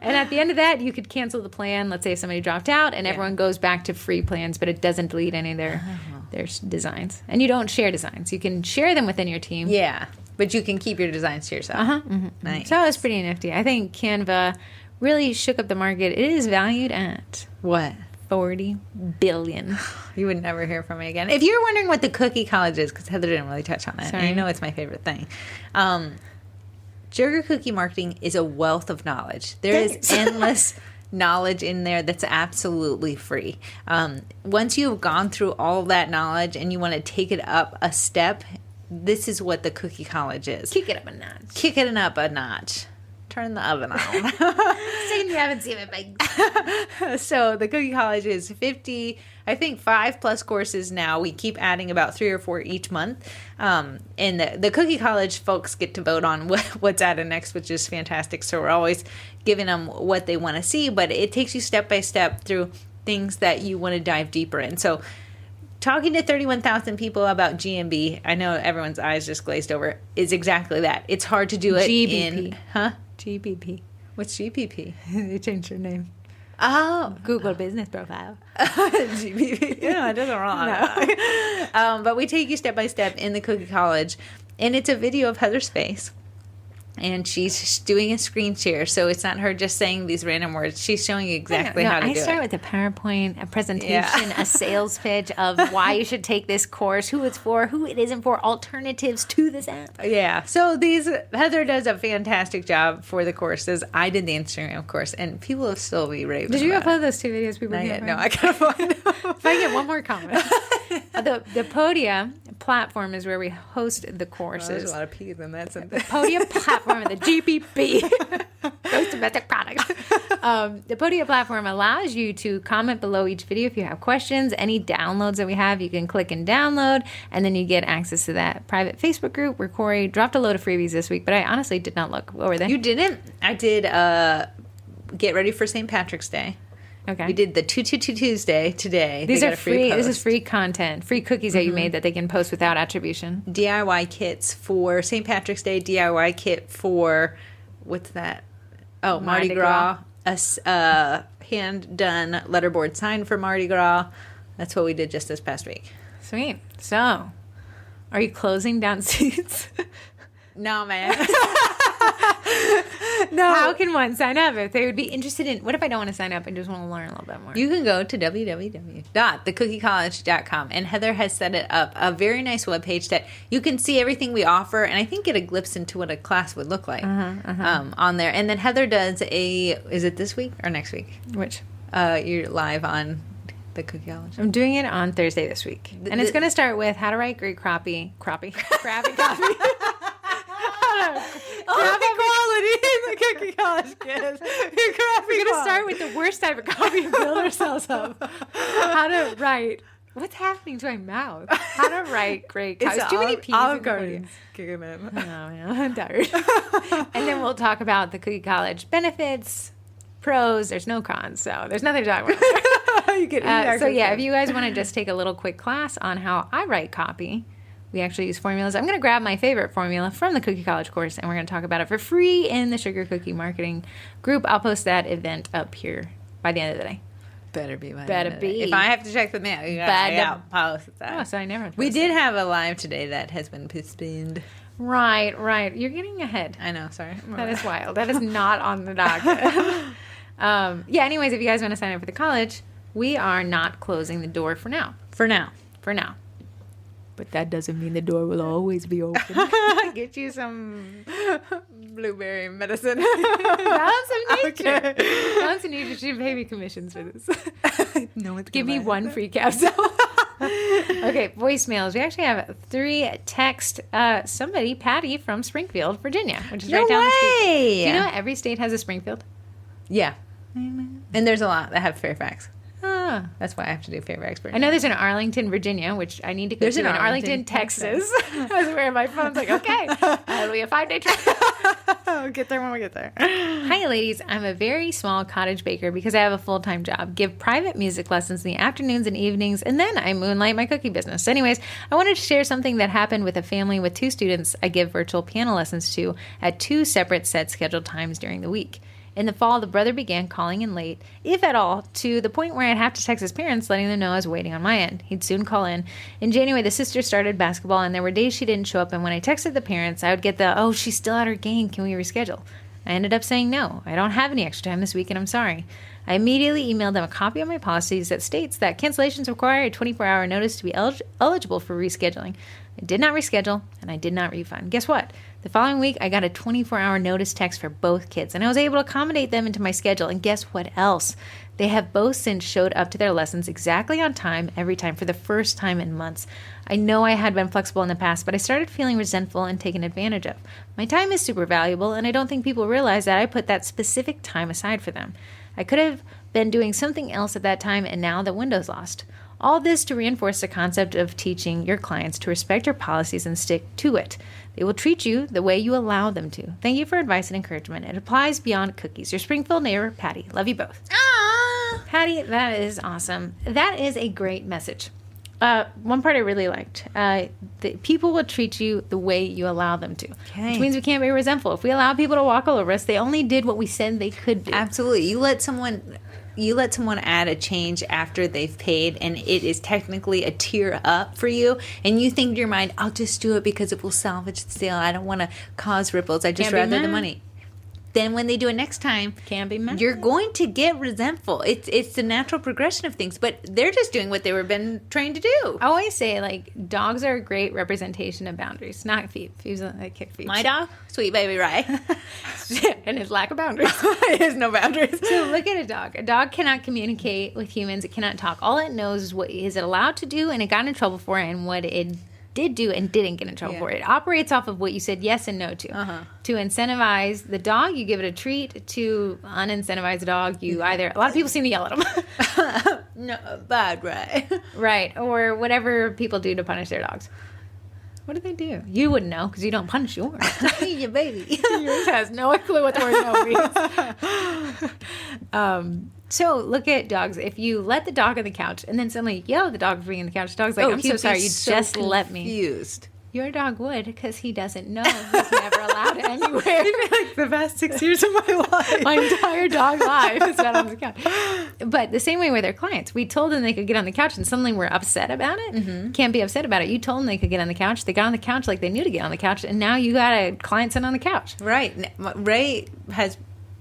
And at the end of that, you could cancel the plan. Let's say if somebody dropped out and everyone goes back to free plans, but it doesn't delete any of their designs. And you don't share designs. You can share them within your team. Yeah, but you can keep your designs to yourself. Nice. So it's pretty nifty. I think Canva really shook up the market. It is valued at what? $40 billion. You would never hear from me again. If you're wondering what the cookie college is, because Heather didn't really touch on it, Sorry. and it's my favorite thing. Sugar cookie marketing is a wealth of knowledge. There is endless knowledge in there that's absolutely free. Once you've gone through all that knowledge and you want to take it up a step, this is what the cookie college is. Kick it up a notch. Kick it up a notch. Turn the oven on. Saying you haven't seen it, but So the Cookie College is 50, I think 5+ courses now. We keep adding about 3 or 4 each month. And the Cookie College folks get to vote on what's added next, which is fantastic. So we're always giving them what they want to see, but it takes you step by step through things that you want to dive deeper in. So talking to 31,000 people about GMB, I know everyone's eyes just glazed over, is exactly that. It's hard to do it GBP. Huh? GBP. What's GPP? They changed their name. Oh. Google business profile. GPP. Yeah, it doesn't wrong. No. But we take you step by step in the Cookie College, and it's a video of Heather's face. And she's doing a screen share, so it's not her just saying these random words. She's showing you exactly how to do it. I start with a PowerPoint, a presentation, a sales pitch of why you should take this course, who it's for, who it isn't for, alternatives to this app. Yeah. So Heather does a fantastic job for the courses. I did the Instagram course, and people have still be raving. Did you about upload those 2 videos people Not can't yet. find? No, I gotta find them. If I get one more comment. The Podia platform is where we host the courses. There's a lot of P's in that sentence. Podia platform, the GPP, Gross Domestic Product. The Podia platform allows you to comment below each video if you have questions. Any downloads that we have, you can click and download, and then you get access to that private Facebook group where Corrie dropped a load of freebies this week, but I honestly did not look. What were they? You didn't? I did get ready for St. Patrick's Day. Okay. We did the 222 Tuesday today. These They are got a free free. post. This is free content, free cookies that you made that they can post without attribution. DIY kits for St. Patrick's Day, DIY kit for, what's that? Oh, Mardi Gras. A hand-done letterboard sign for Mardi Gras. That's what we did just this past week. Sweet. So, are you closing down seats? No, man. No. How can one sign up if they would be interested in? What if I don't want to sign up and just want to learn a little bit more? You can go to www.thecookie.college.com, and Heather has set it up a very nice webpage that you can see everything we offer, and I think get a glimpse into what a class would look like on there. And then Heather does is it this week or next week? Which? You're live on the Cookie College. I'm doing it on Thursday this week. And it's going to start with how to write great crabby coffee. Quality in the Cookie College, kids. We're going to start with the worst type of coffee and build ourselves up. How to write. What's happening to my mouth? How to write great coffee. There's too many P's. Olive Garden. Oh, man, I'm tired. And then we'll talk about the Cookie College benefits, pros. There's no cons, so there's nothing to talk about. So yeah, if you guys want to just take a little quick class on how I write copy, we actually use formulas. I'm going to grab my favorite formula from the Cookie College course, and we're going to talk about it for free in the Sugar Cookie Marketing group. I'll post that event up here by the end of the day. Better be. If I have to check the mail, you gotta post that. Oh, so I never. We did have a live today that has been postponed. Right. You're getting ahead. I know. Sorry. That is wild. That is not on the docket. Anyways, if you guys want to sign up for the college, we are not closing the door for now. For now. But that doesn't mean the door will always be open. Get you some blueberry medicine. Balance of nature. Okay. Balance of nature should pay me commissions for this. No one's Give me one free capsule. Okay, voicemails. We actually have 3 text. Somebody, Patty from Springfield, Virginia, which is right down the street. Do you know every state has a Springfield? Yeah. And there's a lot that have Fairfax. That's why I have to do favorite expert. I know there's in Arlington, Virginia, which I need to go There's to. in In Arlington, Texas. I was where my phone's like, okay, it'll be a 5-day trip. I'll get there when we get there. Hi, ladies. I'm a very small cottage baker because I have a full-time job. Give private music lessons in the afternoons and evenings, and then I moonlight my cookie business. Anyways, I wanted to share something that happened with a family with 2 students I give virtual piano lessons to at 2 separate set scheduled times during the week. In the fall, the brother began calling in late, if at all, to the point where I'd have to text his parents letting them know I was waiting on my end. He'd soon call in. In January, the sister started basketball, and there were days she didn't show up, and when I texted the parents, I would get the, oh, she's still at her game, can we reschedule? I ended up saying no. I don't have any extra time this week, and I'm sorry. I immediately emailed them a copy of my policies that states that cancellations require a 24-hour notice to be eligible for rescheduling. I did not reschedule, and I did not refund. Guess what? The following week, I got a 24-hour notice text for both kids, and I was able to accommodate them into my schedule. And guess what else? They have both since showed up to their lessons exactly on time every time for the first time in months. I know I had been flexible in the past, but I started feeling resentful and taken advantage of. My time is super valuable, and I don't think people realize that I put that specific time aside for them. I could have been doing something else at that time, and now the window's lost. All this to reinforce the concept of teaching your clients to respect your policies and stick to it. They will treat you the way you allow them to. Thank you for advice and encouragement. It applies beyond cookies. Your Springfield neighbor, Patty. Love you both. Aww. Patty, that is awesome. That is a great message. One part I really liked. People will treat you the way you allow them to. Okay. Which means we can't be resentful. If we allow people to walk all over us, they only did what we said they could do. Absolutely. You let someone add a change after they've paid, and it is technically a tier up for you, and you think in your mind, I'll just do it because it will salvage the sale. I don't want to cause ripples. I just rather the money. Then when they do it next time, Can't be mad. you're going to get resentful. It's the natural progression of things, but they're just doing what they were been trained to do. I always say, like, dogs are a great representation of boundaries, not feet. Feet's like kick feet. My dog, sweet baby Ray, and his lack of boundaries. it has no boundaries. So look at a dog. A dog cannot communicate with humans. It cannot talk. All it knows is what is it allowed to do, and it got in trouble for it, and what it did do and didn't get in trouble for it. It operates off of what you said yes and no to. To incentivize the dog, you give it a treat. To unincentivize the dog, you either... A lot of people seem to yell at them. No, bad Ray. Right. Or whatever people do to punish their dogs. What do they do? You wouldn't know because you don't punish yours. Your baby. Yours has no clue what the word no means. So look at dogs. If you let the dog on the couch and then suddenly yell at the dog for being on the couch, the dog's like, I'm so sorry, you just let me. Confused. Your dog would because he doesn't know. He's never allowed it anywhere. Like the past 6 years of my life. My entire dog life is not on the couch. But the same way with our clients. We told them they could get on the couch and suddenly we're upset about it. Can't be upset about it. You told them they could get on the couch. They got on the couch like they knew to get on the couch. And now you got a client sitting on the couch. Right. Ray has...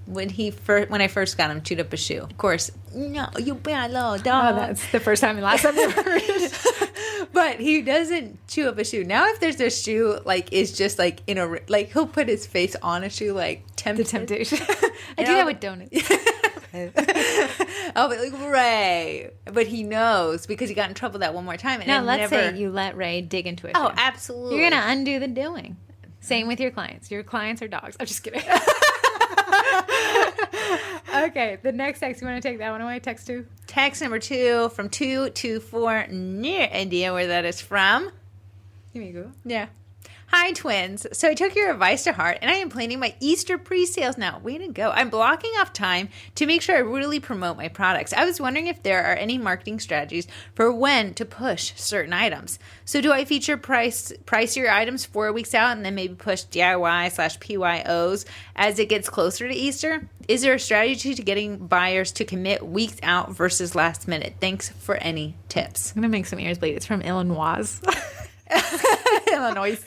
When I first got him, chewed up a shoe. Of course, no, you bad little dog. Oh, that's the first time and last time I ever heard it. But he doesn't chew up a shoe. Now, if there's a shoe, like, is just, like, in a... Like, he'll put his face on a shoe, like, tempted. The temptation. I do that with donuts. I'll be like, Ray. But he knows because he got in trouble that one more time. And Now, let's say you let Ray dig into it. Oh, absolutely. You're going to undo the doing. Same with your clients. Your clients are dogs. I'm just kidding. Okay, the next text, you want to take that one away? Text 2? Text number 2 from 224, near India, where that is from. Give me a Google. Yeah. Hi, twins. So I took your advice to heart, and I am planning my Easter pre-sales now. Way to go. I'm blocking off time to make sure I really promote my products. I was wondering if there are any marketing strategies for when to push certain items. So do I feature pricier items 4 weeks out and then maybe push DIY/PYOs as it gets closer to Easter? Is there a strategy to getting buyers to commit weeks out versus last minute? Thanks for any tips. I'm going to make some ears bleed. It's from Illinois. Illinois.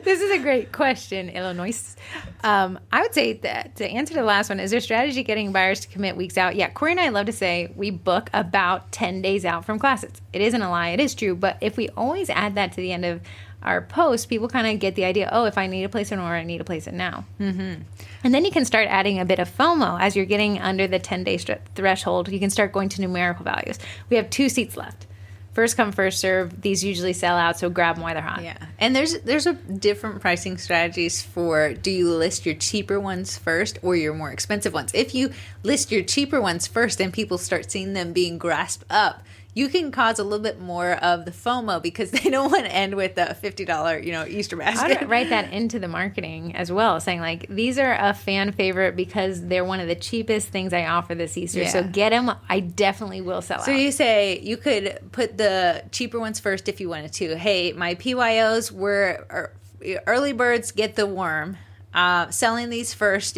This is a great question, Illinois. I would say that to answer the last one, is there strategy getting buyers to commit weeks out? Yeah, Corrie and I love to say we book about 10 days out from classes. It isn't a lie. It is true. But if we always add that to the end of our post, people kind of get the idea, oh, if I need to place an order, I need to place it now. Mm-hmm. And then you can start adding a bit of FOMO as you're getting under the 10-day threshold. You can start going to numerical values. We have 2 seats left. First come, first serve. These usually sell out, so grab them while they're hot. Yeah. And there's a different pricing strategies for, do you list your cheaper ones first or your more expensive ones? If you list your cheaper ones first and people start seeing them being grasped up, you can cause a little bit more of the FOMO because they don't want to end with a $50, Easter basket. I would write that into the marketing as well, saying like, these are a fan favorite because they're one of the cheapest things I offer this Easter. Yeah. So get them. I definitely will sell out. So you say you could put the cheaper ones first if you wanted to. Hey, my PYOs were early birds get the worm. Selling these first.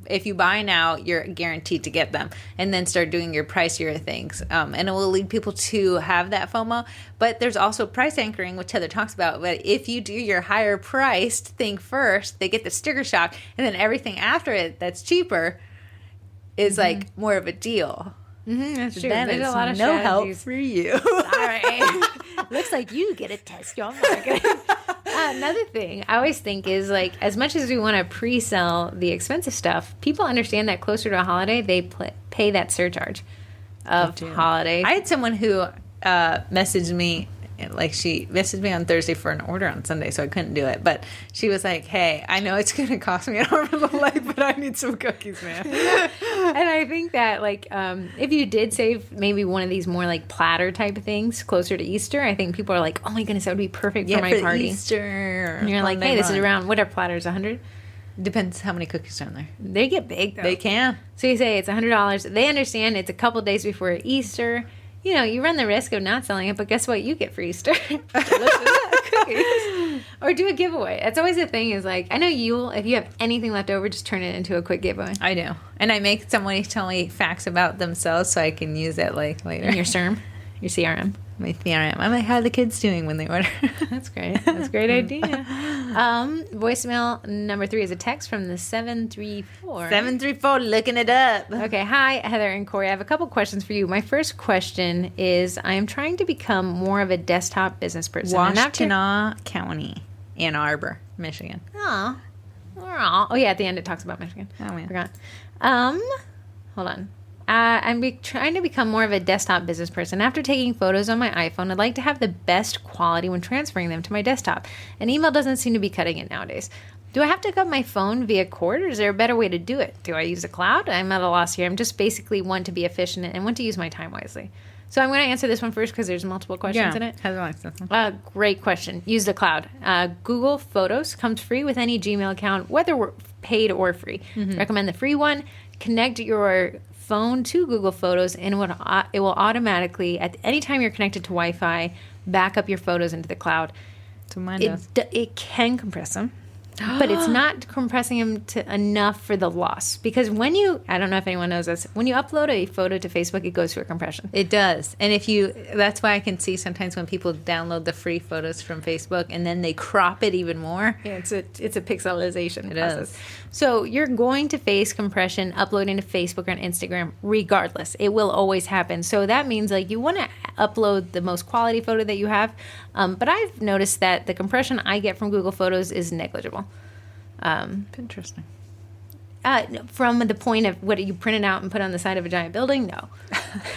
If you buy now, you're guaranteed to get them, and then start doing your pricier things. And it will lead people to have that FOMO. But there's also price anchoring, which Heather talks about. But if you do your higher priced thing first, they get the sticker shock, and then everything after it that's cheaper is like more of a deal. That's true. Then There's it's a lot of no help strategies. for you. All right. Looks like you get a test your marketing. Another thing I always think is like, as much as we want to pre-sell the expensive stuff, people understand that closer to a holiday, they pay that surcharge of holiday. I had someone who messaged me, like she messaged me on Thursday for an order on Sunday, so I couldn't do it. But she was like, "Hey, I know it's going to cost me an arm and a leg, but I need some cookies, man." And I think that like if you did save maybe one of these more like platter type of things closer to Easter, I think people are like, "Oh my goodness, that would be perfect for my party." Easter. And you're like, "Hey, this is around what are platters? 100?" Depends how many cookies are in there. They get big though. They can. So you say it's $100. They understand it's a couple days before Easter. You run the risk of not selling it, but guess what? You get for Easter. Cookies. Or do a giveaway. That's always the thing is like, I know if you have anything left over, just turn it into a quick giveaway. I do. And I make somebody tell me facts about themselves so I can use it like later. In your CRM? Your CRM? My CRM. I'm like, how are the kids doing when they order? That's great. That's a great idea. Voicemail number 3 is a text from the 734. 734, looking it up. Okay. Hi, Heather and Corey. I have a couple questions for you. My first question is, I am trying to become more of a desktop business person. Washtenaw County, Ann Arbor, Michigan. Oh, yeah. At the end, it talks about Michigan. Oh, yeah. Forgot. Hold on. I'm trying to become more of a desktop business person. After taking photos on my iPhone, I'd like to have the best quality when transferring them to my desktop. And email doesn't seem to be cutting it nowadays. Do I have to hook up my phone via cord, or is there a better way to do it? Do I use the cloud? I'm at a loss here. I'm just basically want to be efficient and want to use my time wisely. So I'm going to answer this one first because there's multiple questions in it. Heather likes this one. Great question. Use the cloud. Google Photos comes free with any Gmail account, whether we're paid or free. Recommend the free one. Connect your phone to Google Photos, and it will automatically, at any time you're connected to Wi-Fi, back up your photos into the cloud. So mine does. It can compress them, but it's not compressing them to enough for the loss. Because I don't know if anyone knows this, when you upload a photo to Facebook, it goes through a compression. It does. And that's why I can see sometimes when people download the free photos from Facebook and then they crop it even more. Yeah, it's a pixelization process. Is. So you're going to face compression uploading to Facebook or Instagram regardless. It will always happen. So that means like you want to upload the most quality photo that you have. But I've noticed that the compression I get from Google Photos is negligible. Interesting. From the point of what you print it out and put on the side of a giant building, no.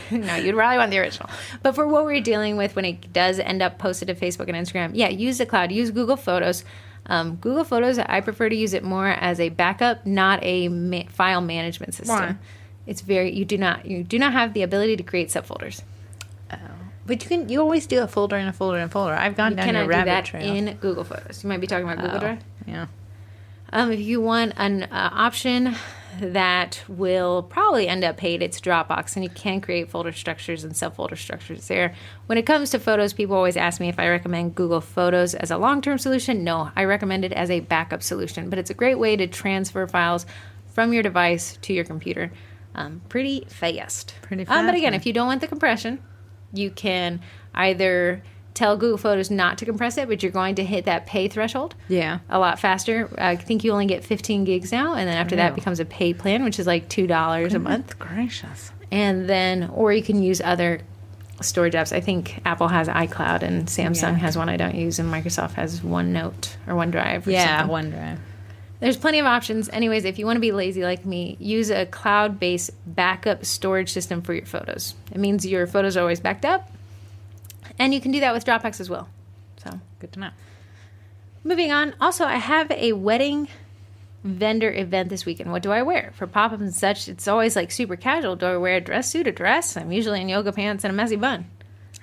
No, you'd really want the original. But for what we're dealing with when it does end up posted to Facebook and Instagram, yeah, use the cloud. Use Google Photos. Google Photos, I prefer to use it more as a backup, not a file management system. Why? It's you do not have the ability to create subfolders. But you always do a folder and a folder and a folder. I've gone down your rabbit trail. In Google Photos. You might be talking about Google Drive. Yeah. If you want an option that will probably end up paid, it's Dropbox, and you can create folder structures and subfolder structures there. When it comes to photos, people always ask me if I recommend Google Photos as a long-term solution. No, I recommend it as a backup solution, but it's a great way to transfer files from your device to your computer pretty fast. But again, if you don't want the compression, you can either tell Google Photos not to compress it, but you're going to hit that pay threshold a lot faster. I think you only get 15 gigs now, and then after that becomes a pay plan, which is like $2 a month. Gracious. And then, or you can use other storage apps. I think Apple has iCloud, and Samsung has one I don't use, and Microsoft has OneNote or OneDrive. OneDrive. There's plenty of options. Anyways, if you want to be lazy like me, use a cloud-based backup storage system for your photos. It means your photos are always backed up. And you can do that with Dropbox as well. So Good to know. moving on. Also, I have a wedding vendor event this weekend. What do I wear? For pop-ups and such, it's always like super casual. Do I wear a dress suit, a dress? I'm usually in yoga pants and a messy bun.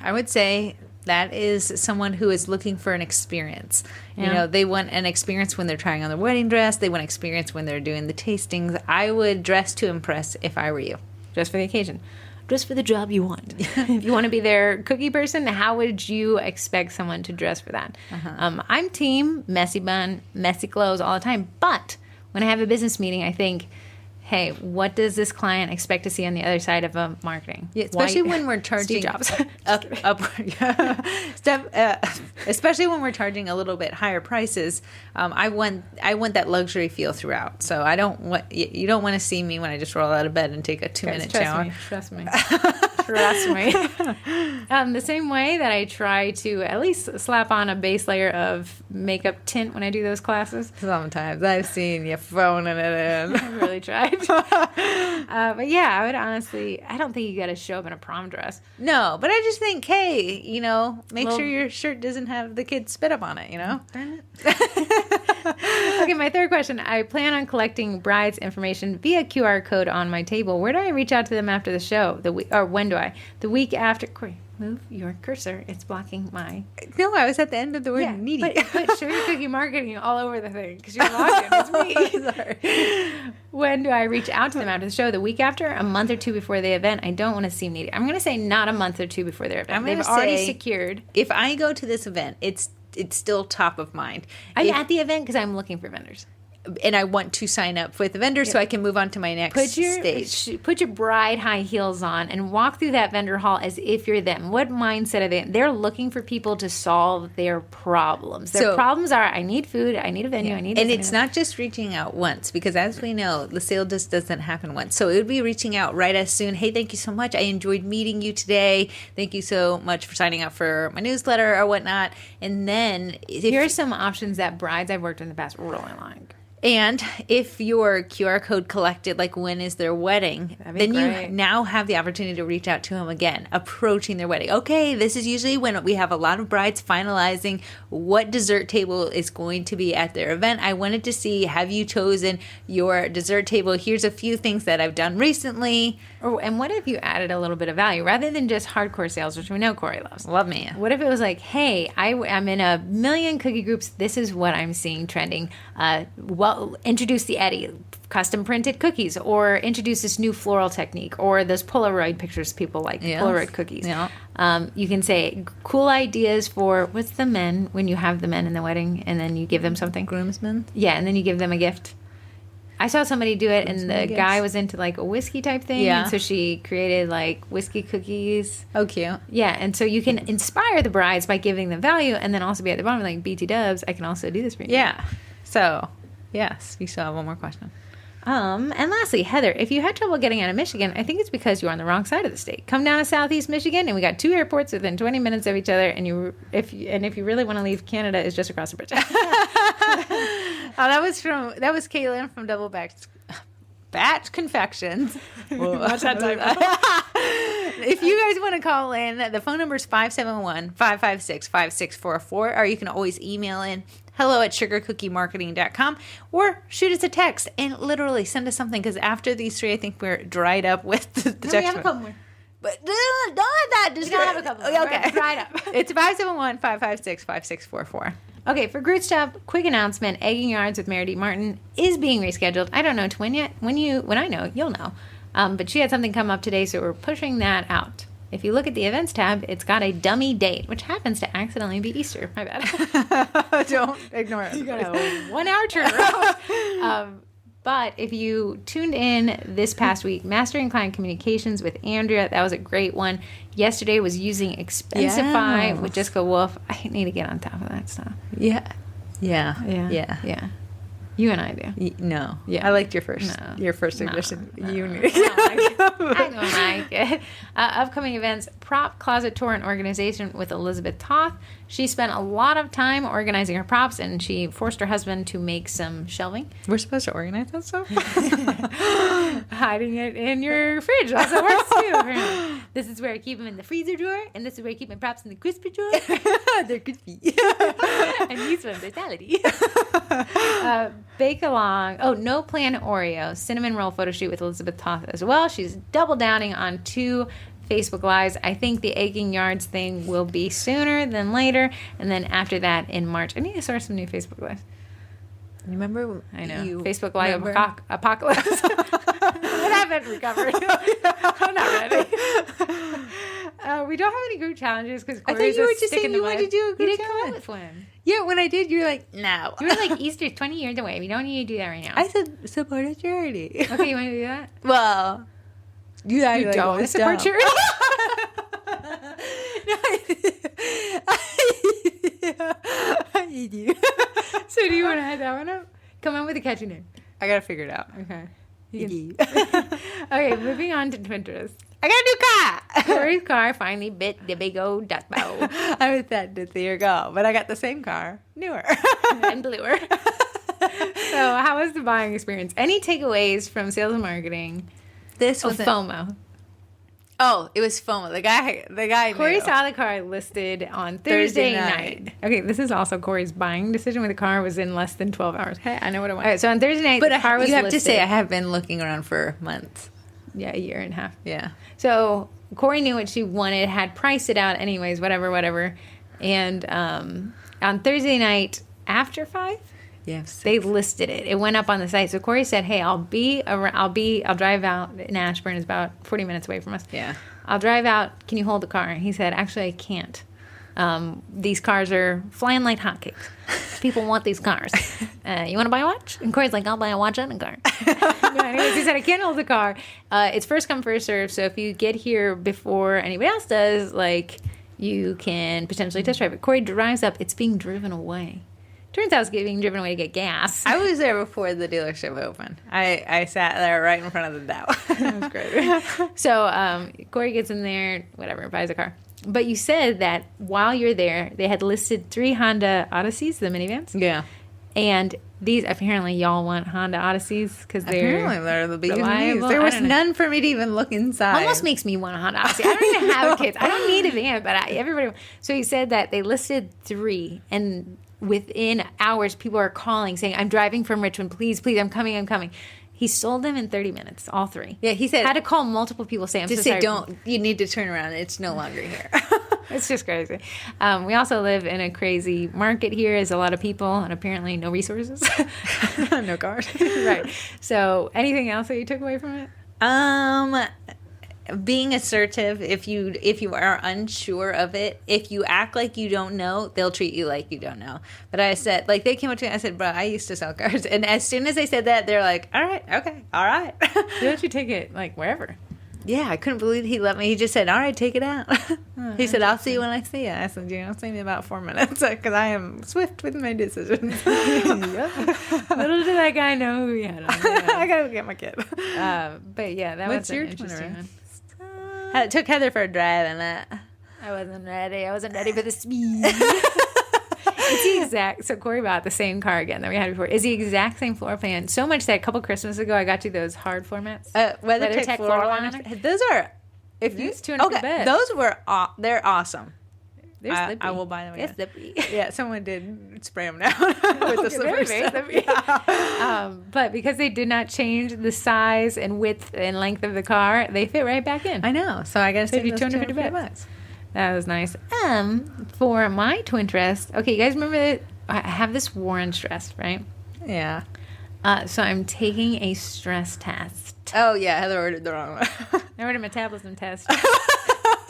I would say that is someone who is looking for an experience. You Yeah. know, they want an experience when they're trying on their wedding dress. They want experience when they're doing the tastings. I would dress to impress if I were you. Just for the occasion. Just for the job you want. If you want to be their cookie person, how would you expect someone to dress for that? I'm team messy bun, messy clothes all the time. But when I have a business meeting, I think, hey, what does this client expect to see on the other side of marketing? Yeah, especially when we're charging Steve Jobs. Especially when we're charging a little bit higher prices. I want that luxury feel throughout. So I don't want you don't want to see me when I just roll out of bed and take a 2-minute shower. Trust me. Trust me. The same way that I try to at least slap on a base layer of makeup tint when I do those classes. Sometimes I've seen you phoning it in. I really tried. But yeah, I would honestly, I don't think you got to show up in a prom dress. No, but I just think, hey, you know, make Well- sure your shirt doesn't have the kids spit up on it, you know? Okay, my third question. I plan on collecting brides' information via QR code on my table. Where do I reach out to them after the show? Or when do I? The week after. Corey, move your cursor. It's blocking my. No, I was at the end of the word needy. But show your cookie marketing all over the thing because you're logged in. It's me. Sorry. When do I reach out to them after the show? The week after? A month or two before the event? I don't want to seem needy. I'm going to say not a month or two before their event. I'm gonna They've already say- secured. If I go to this event, it's still top of mind. I'm If- at the event because I'm looking for vendors. and I want to sign up with the vendor so I can move on to my next stage. Put your bride high heels on and walk through that vendor hall as if you're them. What mindset are they in? They're looking for people to solve their problems. Their So- problems are, I need food, I need a venue, I need this, And I it's need that. not just reaching out once, because as we know, the sale just doesn't happen once. So it would be reaching out right as soon. Hey, thank you so much. I enjoyed meeting you today. Thank you so much for signing up for my newsletter or whatnot. And then Here are some options that brides I've worked with in the past really like. And if your QR code collected, like when is their wedding, That'd be then great. you now have the opportunity to reach out to them again, approaching their wedding. Okay, this is usually when we have a lot of brides finalizing what dessert table is going to be at their event. I wanted to see, have you chosen your dessert table? Here's a few things that I've done recently. And what if you added a little bit of value rather than just hardcore sales, which we know Corey loves? Love me. What if it was like, hey, I'm in a million cookie groups. This is what I'm seeing trending. Well, introduce the Eddie, custom printed cookies, or introduce this new floral technique, or those Polaroid pictures people like, Yes. Polaroid cookies. Yeah. You can say cool ideas for what's the men when you have the men in the wedding and then you give them something. Groomsmen. Yeah, and then you give them a gift. I saw somebody do it, and the Groomsmen guy gifts. was into like a whiskey type thing. Yeah. And so she created like whiskey cookies. Oh, cute. Yeah, and so you can inspire the brides by giving them value, and then also be at the bottom like BT Dubs. I can also do this for you. Yeah. So, yes, you still have one more question. And lastly, Heather, if you had trouble getting out of Michigan, I think it's because you're on the wrong side of the state. Come down to Southeast Michigan, and we got 2 airports within 20 minutes of each other. And if you really want to leave, Canada is just across the bridge. Oh, that was Caitlin from Double Batch Confections. Watch that time. If you guys want to call in, the phone number is 571-556-5644, or you can always email in hello@sugarcookiemarketing.com, or shoot us a text and literally send us something, because after these 3, I think we're dried up with the No, we text. have a couple more. But don't let that We don't have a couple more. Okay. We're dried up. It's 571-556-5644. Okay, for Groot Stuff, quick announcement: Egging Yards with Meredith Martin is being rescheduled. I don't know Twin yet. When I know, you'll know. But she had something come up today, so we're pushing that out. If you look at the events tab, it's got a dummy date, which happens to accidentally be Easter. My bad. Don't ignore it. You got a 1 hour turnaround. But if you tuned in this past week, Mastering Client Communications with Andrea, that was a great one. Yesterday was using Expensify Yes. with Jessica Wolf. I need to get on top of that stuff. Yeah. Yeah. You and I do. No. Yeah. I liked your first suggestion. No. You I don't like it. I don't like it. Upcoming events, prop closet tour and organization with Elizabeth Toth. She spent a lot of time organizing her props, and she forced her husband to make some shelving. We're supposed to organize that stuff? Hiding it in your fridge. That's what works too. Apparently. This is where I keep them in the freezer drawer, and this is where I keep my props in the crispy drawer. They're crispy. And these ones are salady. Bake along. Oh, no plan Oreo. Cinnamon roll photo shoot with Elizabeth Toth as well. She's double downing on 2 Facebook Lives. I think the Aching Yards thing will be sooner than later. And then after that in March. I need to start some new Facebook Lives. You remember? I know. Facebook Live apocalypse. I haven't recovered. I'm not ready. We don't have any group challenges because I thought you were just saying you wanted to do a group challenge. You didn't come up challenge. with one. Yeah, when I did, you were like, no. You were like, Easter's 20 years away. We don't need to do that right now. I said support a charity. Okay, you want to do that? Well, you don't want to support charity? I do. So do you want to head that one up? Come on with a catchy name. I gotta figure it out. Okay. Okay, moving on to Twinterest. I got a new car. Corey's car finally bit the big old dust bowl. I was that this year ago, but I got the same car, newer and bluer. So, how was the buying experience? Any takeaways from sales and marketing? This was FOMO. Oh, it was FOMO. The guy. Corey knew. saw the car listed on Thursday night. Okay, this is also Corey's buying decision with the car was in less than 12 hours. Hey, I know what I want. All right, so on Thursday night, the car was you have listed. to say I have been looking around for months. Yeah, a year and a half. Yeah. So Corey knew what she wanted, had priced it out anyways, whatever. And on Thursday night after 5, yes, they listed it. It went up on the site. So Corey said, "Hey, I'll drive out in Ashburn. It's about 40 minutes away from us. Yeah. I'll drive out. Can you hold the car?" And he said, "Actually, I can't. These cars are flying like hotcakes. People want these cars. You want to buy a watch?" And Corey's like, "I'll buy a watch and a car." Anyways, he said, "I can't hold the car. It's first come, first serve. So if you get here before anybody else does, like, you can potentially test drive it." Corey drives up. It's being driven away. Turns out it's being driven away to get gas. I was there before the dealership opened. I sat there right in front of the Dow. That was great. So Corey gets in there, whatever, buys a car. But you said that while you're there, they had listed 3 Honda Odysseys, the minivans. Yeah. And these, apparently, y'all want Honda Odysseys because they're the biggest reliable. There was none for me to even look inside. Almost makes me want a Honda Odyssey. I don't even have kids. I don't need a van, but everybody. So he said that they listed 3, and within hours, people are calling saying, "I'm driving from Richmond. Please, I'm coming." He sold them in 30 minutes, all 3. Yeah, he said. Had to call multiple people saying, "I'm so sorry." "Don't. You need to turn around. It's no longer here." It's just crazy. We also live in a crazy market here. There's a lot of people and apparently no resources. No cars. Right. So anything else that you took away from it? Being assertive. If you are unsure of it, if you act like you don't know, they'll treat you like you don't know. But I said, like, they came up to me, I said, "Bro, I used to sell cars." And as soon as they said that, they're like, "All right, okay, all right." Why don't you take it, like, wherever? Yeah, I couldn't believe he let me. He just said, "All right, take it out." He said, "I'll see you when I see you." I said, "See me in about 4 minutes," because I am swift with my decisions. Little did that guy know who he had on. I gotta get my kid. But yeah, that What's was your an interesting one. I took Heather for a drive and I wasn't ready for the speed. It's the exact. So Corey bought the same car again that we had before. It's the exact same floor plan. So much that a couple Christmas ago I got you those hard floor mats. WeatherTech floor liners. Those are. If you $200 bed. Those were they're awesome. They're slippy. I will buy them again. They're slippy. Yeah, someone did spray them down with the slippers. But because they did not change the size and width and length of the car, they fit right back in. I know. So I got to save you $250. That was nice. For my Twinterest, okay, you guys remember that I have this war stress, right? Yeah. So I'm taking a stress test. Oh yeah, Heather ordered the wrong one. I ordered a metabolism test.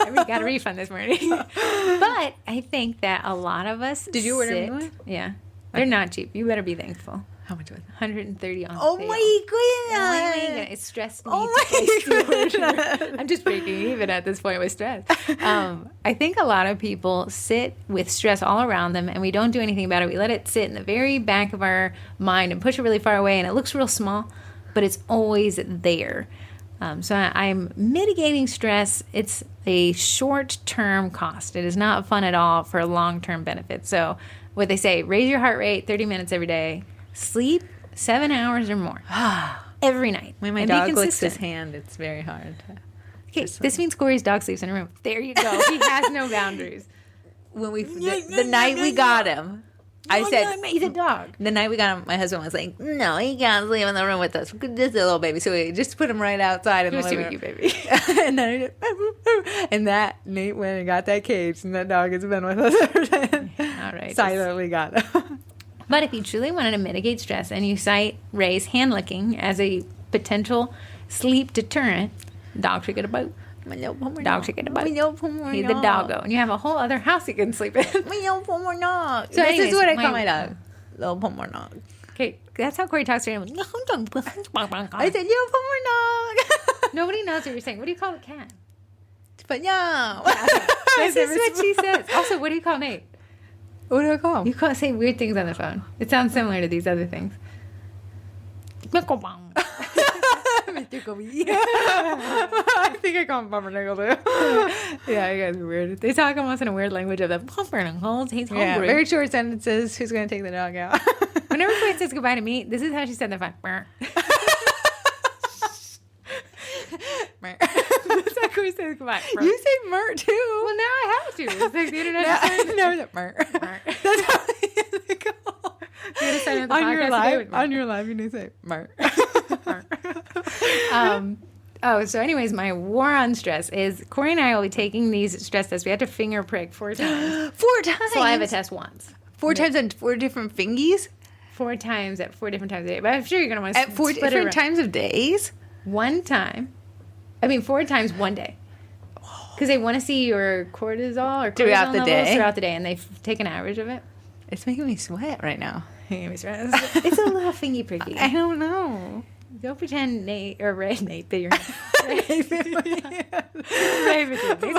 We got a refund this morning. But I think that a lot of us Did you order me one? Yeah. They're not cheap. You better be thankful. How much was it? 130 on Oh sale. my Oh my goodness. God. It's stress me Oh to place the my order. I'm just breaking even at this point with stress. I think a lot of people sit with stress all around them and we don't do anything about it. We let it sit in the very back of our mind and push it really far away, and it looks real small, but it's always there. So I'm mitigating stress. It's a short-term cost. It is not fun at all for long-term benefits. So what they say, raise your heart rate 30 minutes every day. Sleep 7 hours or more every night. When my And be dog licks consistent. his hand, it's very hard. Okay, this means Corey's dog sleeps in a room. There you go. He has no boundaries. When the night we got him, I said, he's a dog. the night we got him, my husband was like, no, he can't sleep in the room with us. This is a little baby. So we just put him right outside in the Just living you, room. baby. And then and that Nate went and got that cage, and that dog has been with us ever since. All right. Silently got him. But if you truly wanted to mitigate stress and you cite Ray's hand licking as a potential sleep deterrent, dog should get a boat. Dog should get a boat. He's the doggo. And you have a whole other house you can sleep in. So this anyways, is what I call my dog. Little Pomor dog. Okay, that's how Corey talks to him. I said, little Pomor dog. Nobody knows what you're saying. What do you call the cat? But yeah. This is what she says. Also, what do you call Nate? What do I call him? You can't say weird things on the phone. It sounds similar to these other things. I think I call him Pumpernickel too. Yeah, you guys are weird. They talk almost in a weird language of the pumpernickels. He's hungry. Yeah, very short sentences. Who's going to take the dog out? Whenever Corey says goodbye to me, this is how she said the phone. That's how Corey says goodbye. You say Mert too. Well, now I have to. It's like the internet. No, that Mert. That's how they call. You're gonna sign up the On your podcast today live, with me. on your live, you need to say Mert. So anyways, my war on stress is Corey and I will be taking these stress tests. We have to finger prick 4 times. 4 times. So I have a test once. 4 times on 4 different fingies 4 times at 4 different times a day. But I'm sure you're gonna want to at 4 split it different around. times of days. 1 time. 4 times one day. Because they want to see your cortisol or Throughout cortisol the levels day. throughout the day, and they take an average of it. It's making me sweat right now. It's a little fingy pricky. I don't know. Don't pretend Nate or Ray, Nate, that you're Ray. Nate's her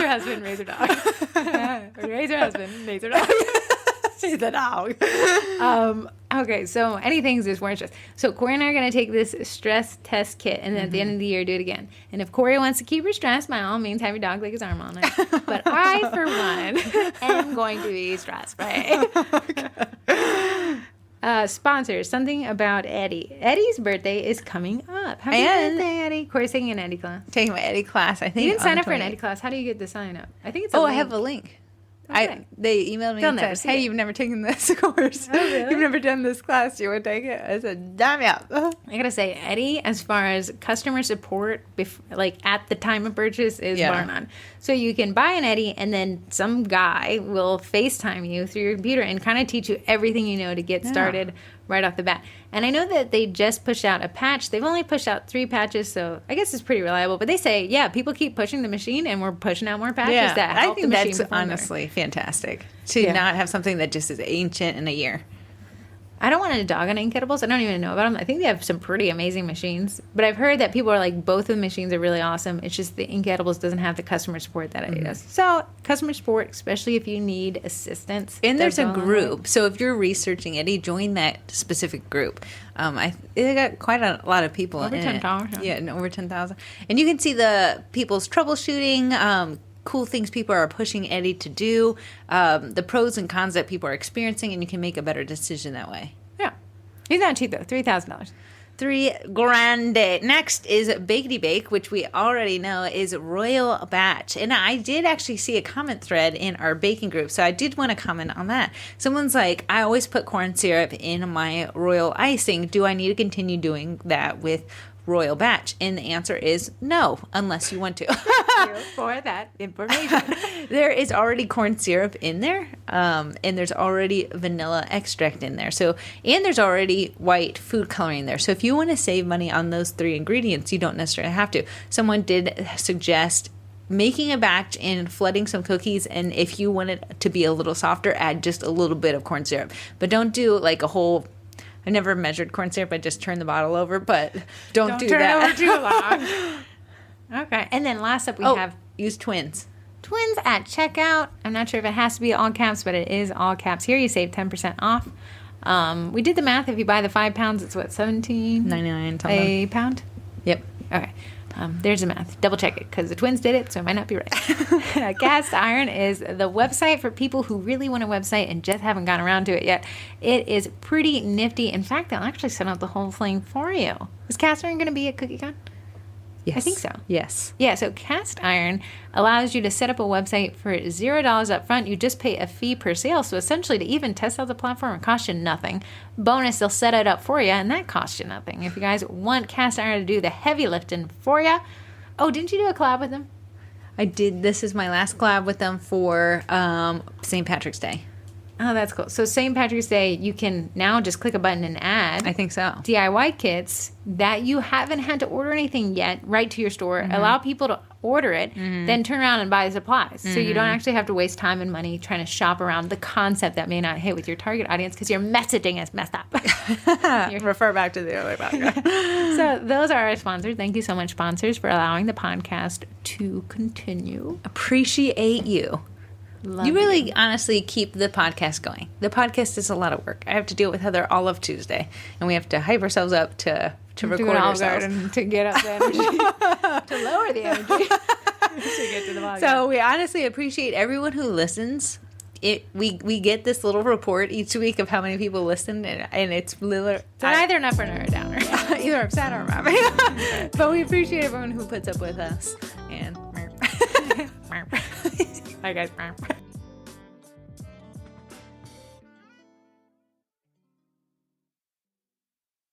husband, Ray's her dog. Ray's her husband, Nate's her dog. She's a dog. Okay, so anything's just more stress. So Corey and I are going to take this stress test kit, and then at the end of the year, do it again. And if Corey wants to keep her stress, by all means, have your dog lick his arm on it. But I, for one, am going to be stress-free. Sponsors, something about Eddie. Eddie's birthday is coming up. Happy And- birthday, Eddie. Corey's taking an Eddie class. Taking my Eddie class, I think. You didn't sign on up for an 28th. Eddie class. How do you get the sign up? I think it's Oh, I have a link. Okay. They emailed me They'll and never said, see hey, it. you've never taken this course. Oh, really? You've never done this class. You would take it? I said, damn yeah. I gotta say, Eddie, as far as customer support, at the time of purchase, is bar none. So you can buy an Eddie, and then some guy will FaceTime you through your computer and kind of teach you everything you know to get started right off the bat. And I know that they just pushed out a patch. They've only pushed out 3 patches, so I guess it's pretty reliable. But they say, people keep pushing the machine, and we're pushing out more patches that help I think the machine that's perform better. honestly fantastic to not have something that just is ancient in a year. I don't want to dog on ink edibles. I don't even know about them. I think they have some pretty amazing machines. But I've heard that people are like, both of the machines are really awesome. It's just the ink edibles doesn't have the customer support that it does. So customer support, especially if you need assistance. And there's a that's all group. So if you're researching Eddie, join that specific group. They got quite a lot of people Over in 10,000. it. Yeah, over 10,000. And you can see the people's troubleshooting, cool things people are pushing Eddie to do, the pros and cons that people are experiencing, and you can make a better decision that way. Yeah. He's not cheap, though. $3,000. $3,000. Next is Bakety Bake, which we already know is Royal Batch. And I did actually see a comment thread in our baking group, so I did want to comment on that. Someone's like, I always put corn syrup in my royal icing. Do I need to continue doing that with Royal Batch? And the answer is no, unless you want to. For that information. There is already corn syrup in there, and there's already vanilla extract in there. So, and there's already white food coloring in there. So if you want to save money on those 3 ingredients, you don't necessarily have to. Someone did suggest making a batch and flooding some cookies, and if you want it to be a little softer, add just a little bit of corn syrup. But don't do like a whole I never measured corn syrup. I just turned the bottle over, but don't do turn that. it over too long. Okay. And then last up we have use Twins. Twins at checkout. I'm not sure if it has to be all caps, but it is all caps. Here you save 10% off. We did the math. If you buy the 5 pounds, it's what, $17.99 a pound? Yep. Okay. There's the math. Double check it because the twins did it, so it might not be right. Cast Iron is the website for people who really want a website and just haven't gotten around to it yet. It is pretty nifty. In fact, they'll actually set up the whole thing for you. Is Cast Iron going to be at CookieCon? Yes. I think so. Yes. Yeah, so Cast Iron allows you to set up a website for $0 up front. You just pay a fee per sale. So essentially, to even test out the platform, it costs you nothing. Bonus, they'll set it up for you, and that costs you nothing. If you guys want Cast Iron to do the heavy lifting for you. Oh, didn't you do a collab with them? I did. This is my last collab with them for St. Patrick's Day. Oh, that's cool. So St. Patrick's Day, you can now just click a button and add I think so. DIY kits that you haven't had to order anything yet right to your store. Allow people to order it, then turn around and buy the supplies. So you don't actually have to waste time and money trying to shop around the concept that may not hit with your target audience because your messaging is messed up. Refer back to the other podcast. So those are our sponsors. Thank you so much, sponsors, for allowing the podcast to continue. Appreciate you. Love You really honestly keep the podcast going. The podcast is a lot of work. I have to deal with Heather all of Tuesday, and we have to hype ourselves up to record ourselves. And to get up the energy, to lower the energy to get to the podcast. So we honestly appreciate everyone who listens. We get this little report each week of how many people listen, and it's literally neither an up or a downer. either upset or happy. But we appreciate everyone who puts up with us. And Bye, guys.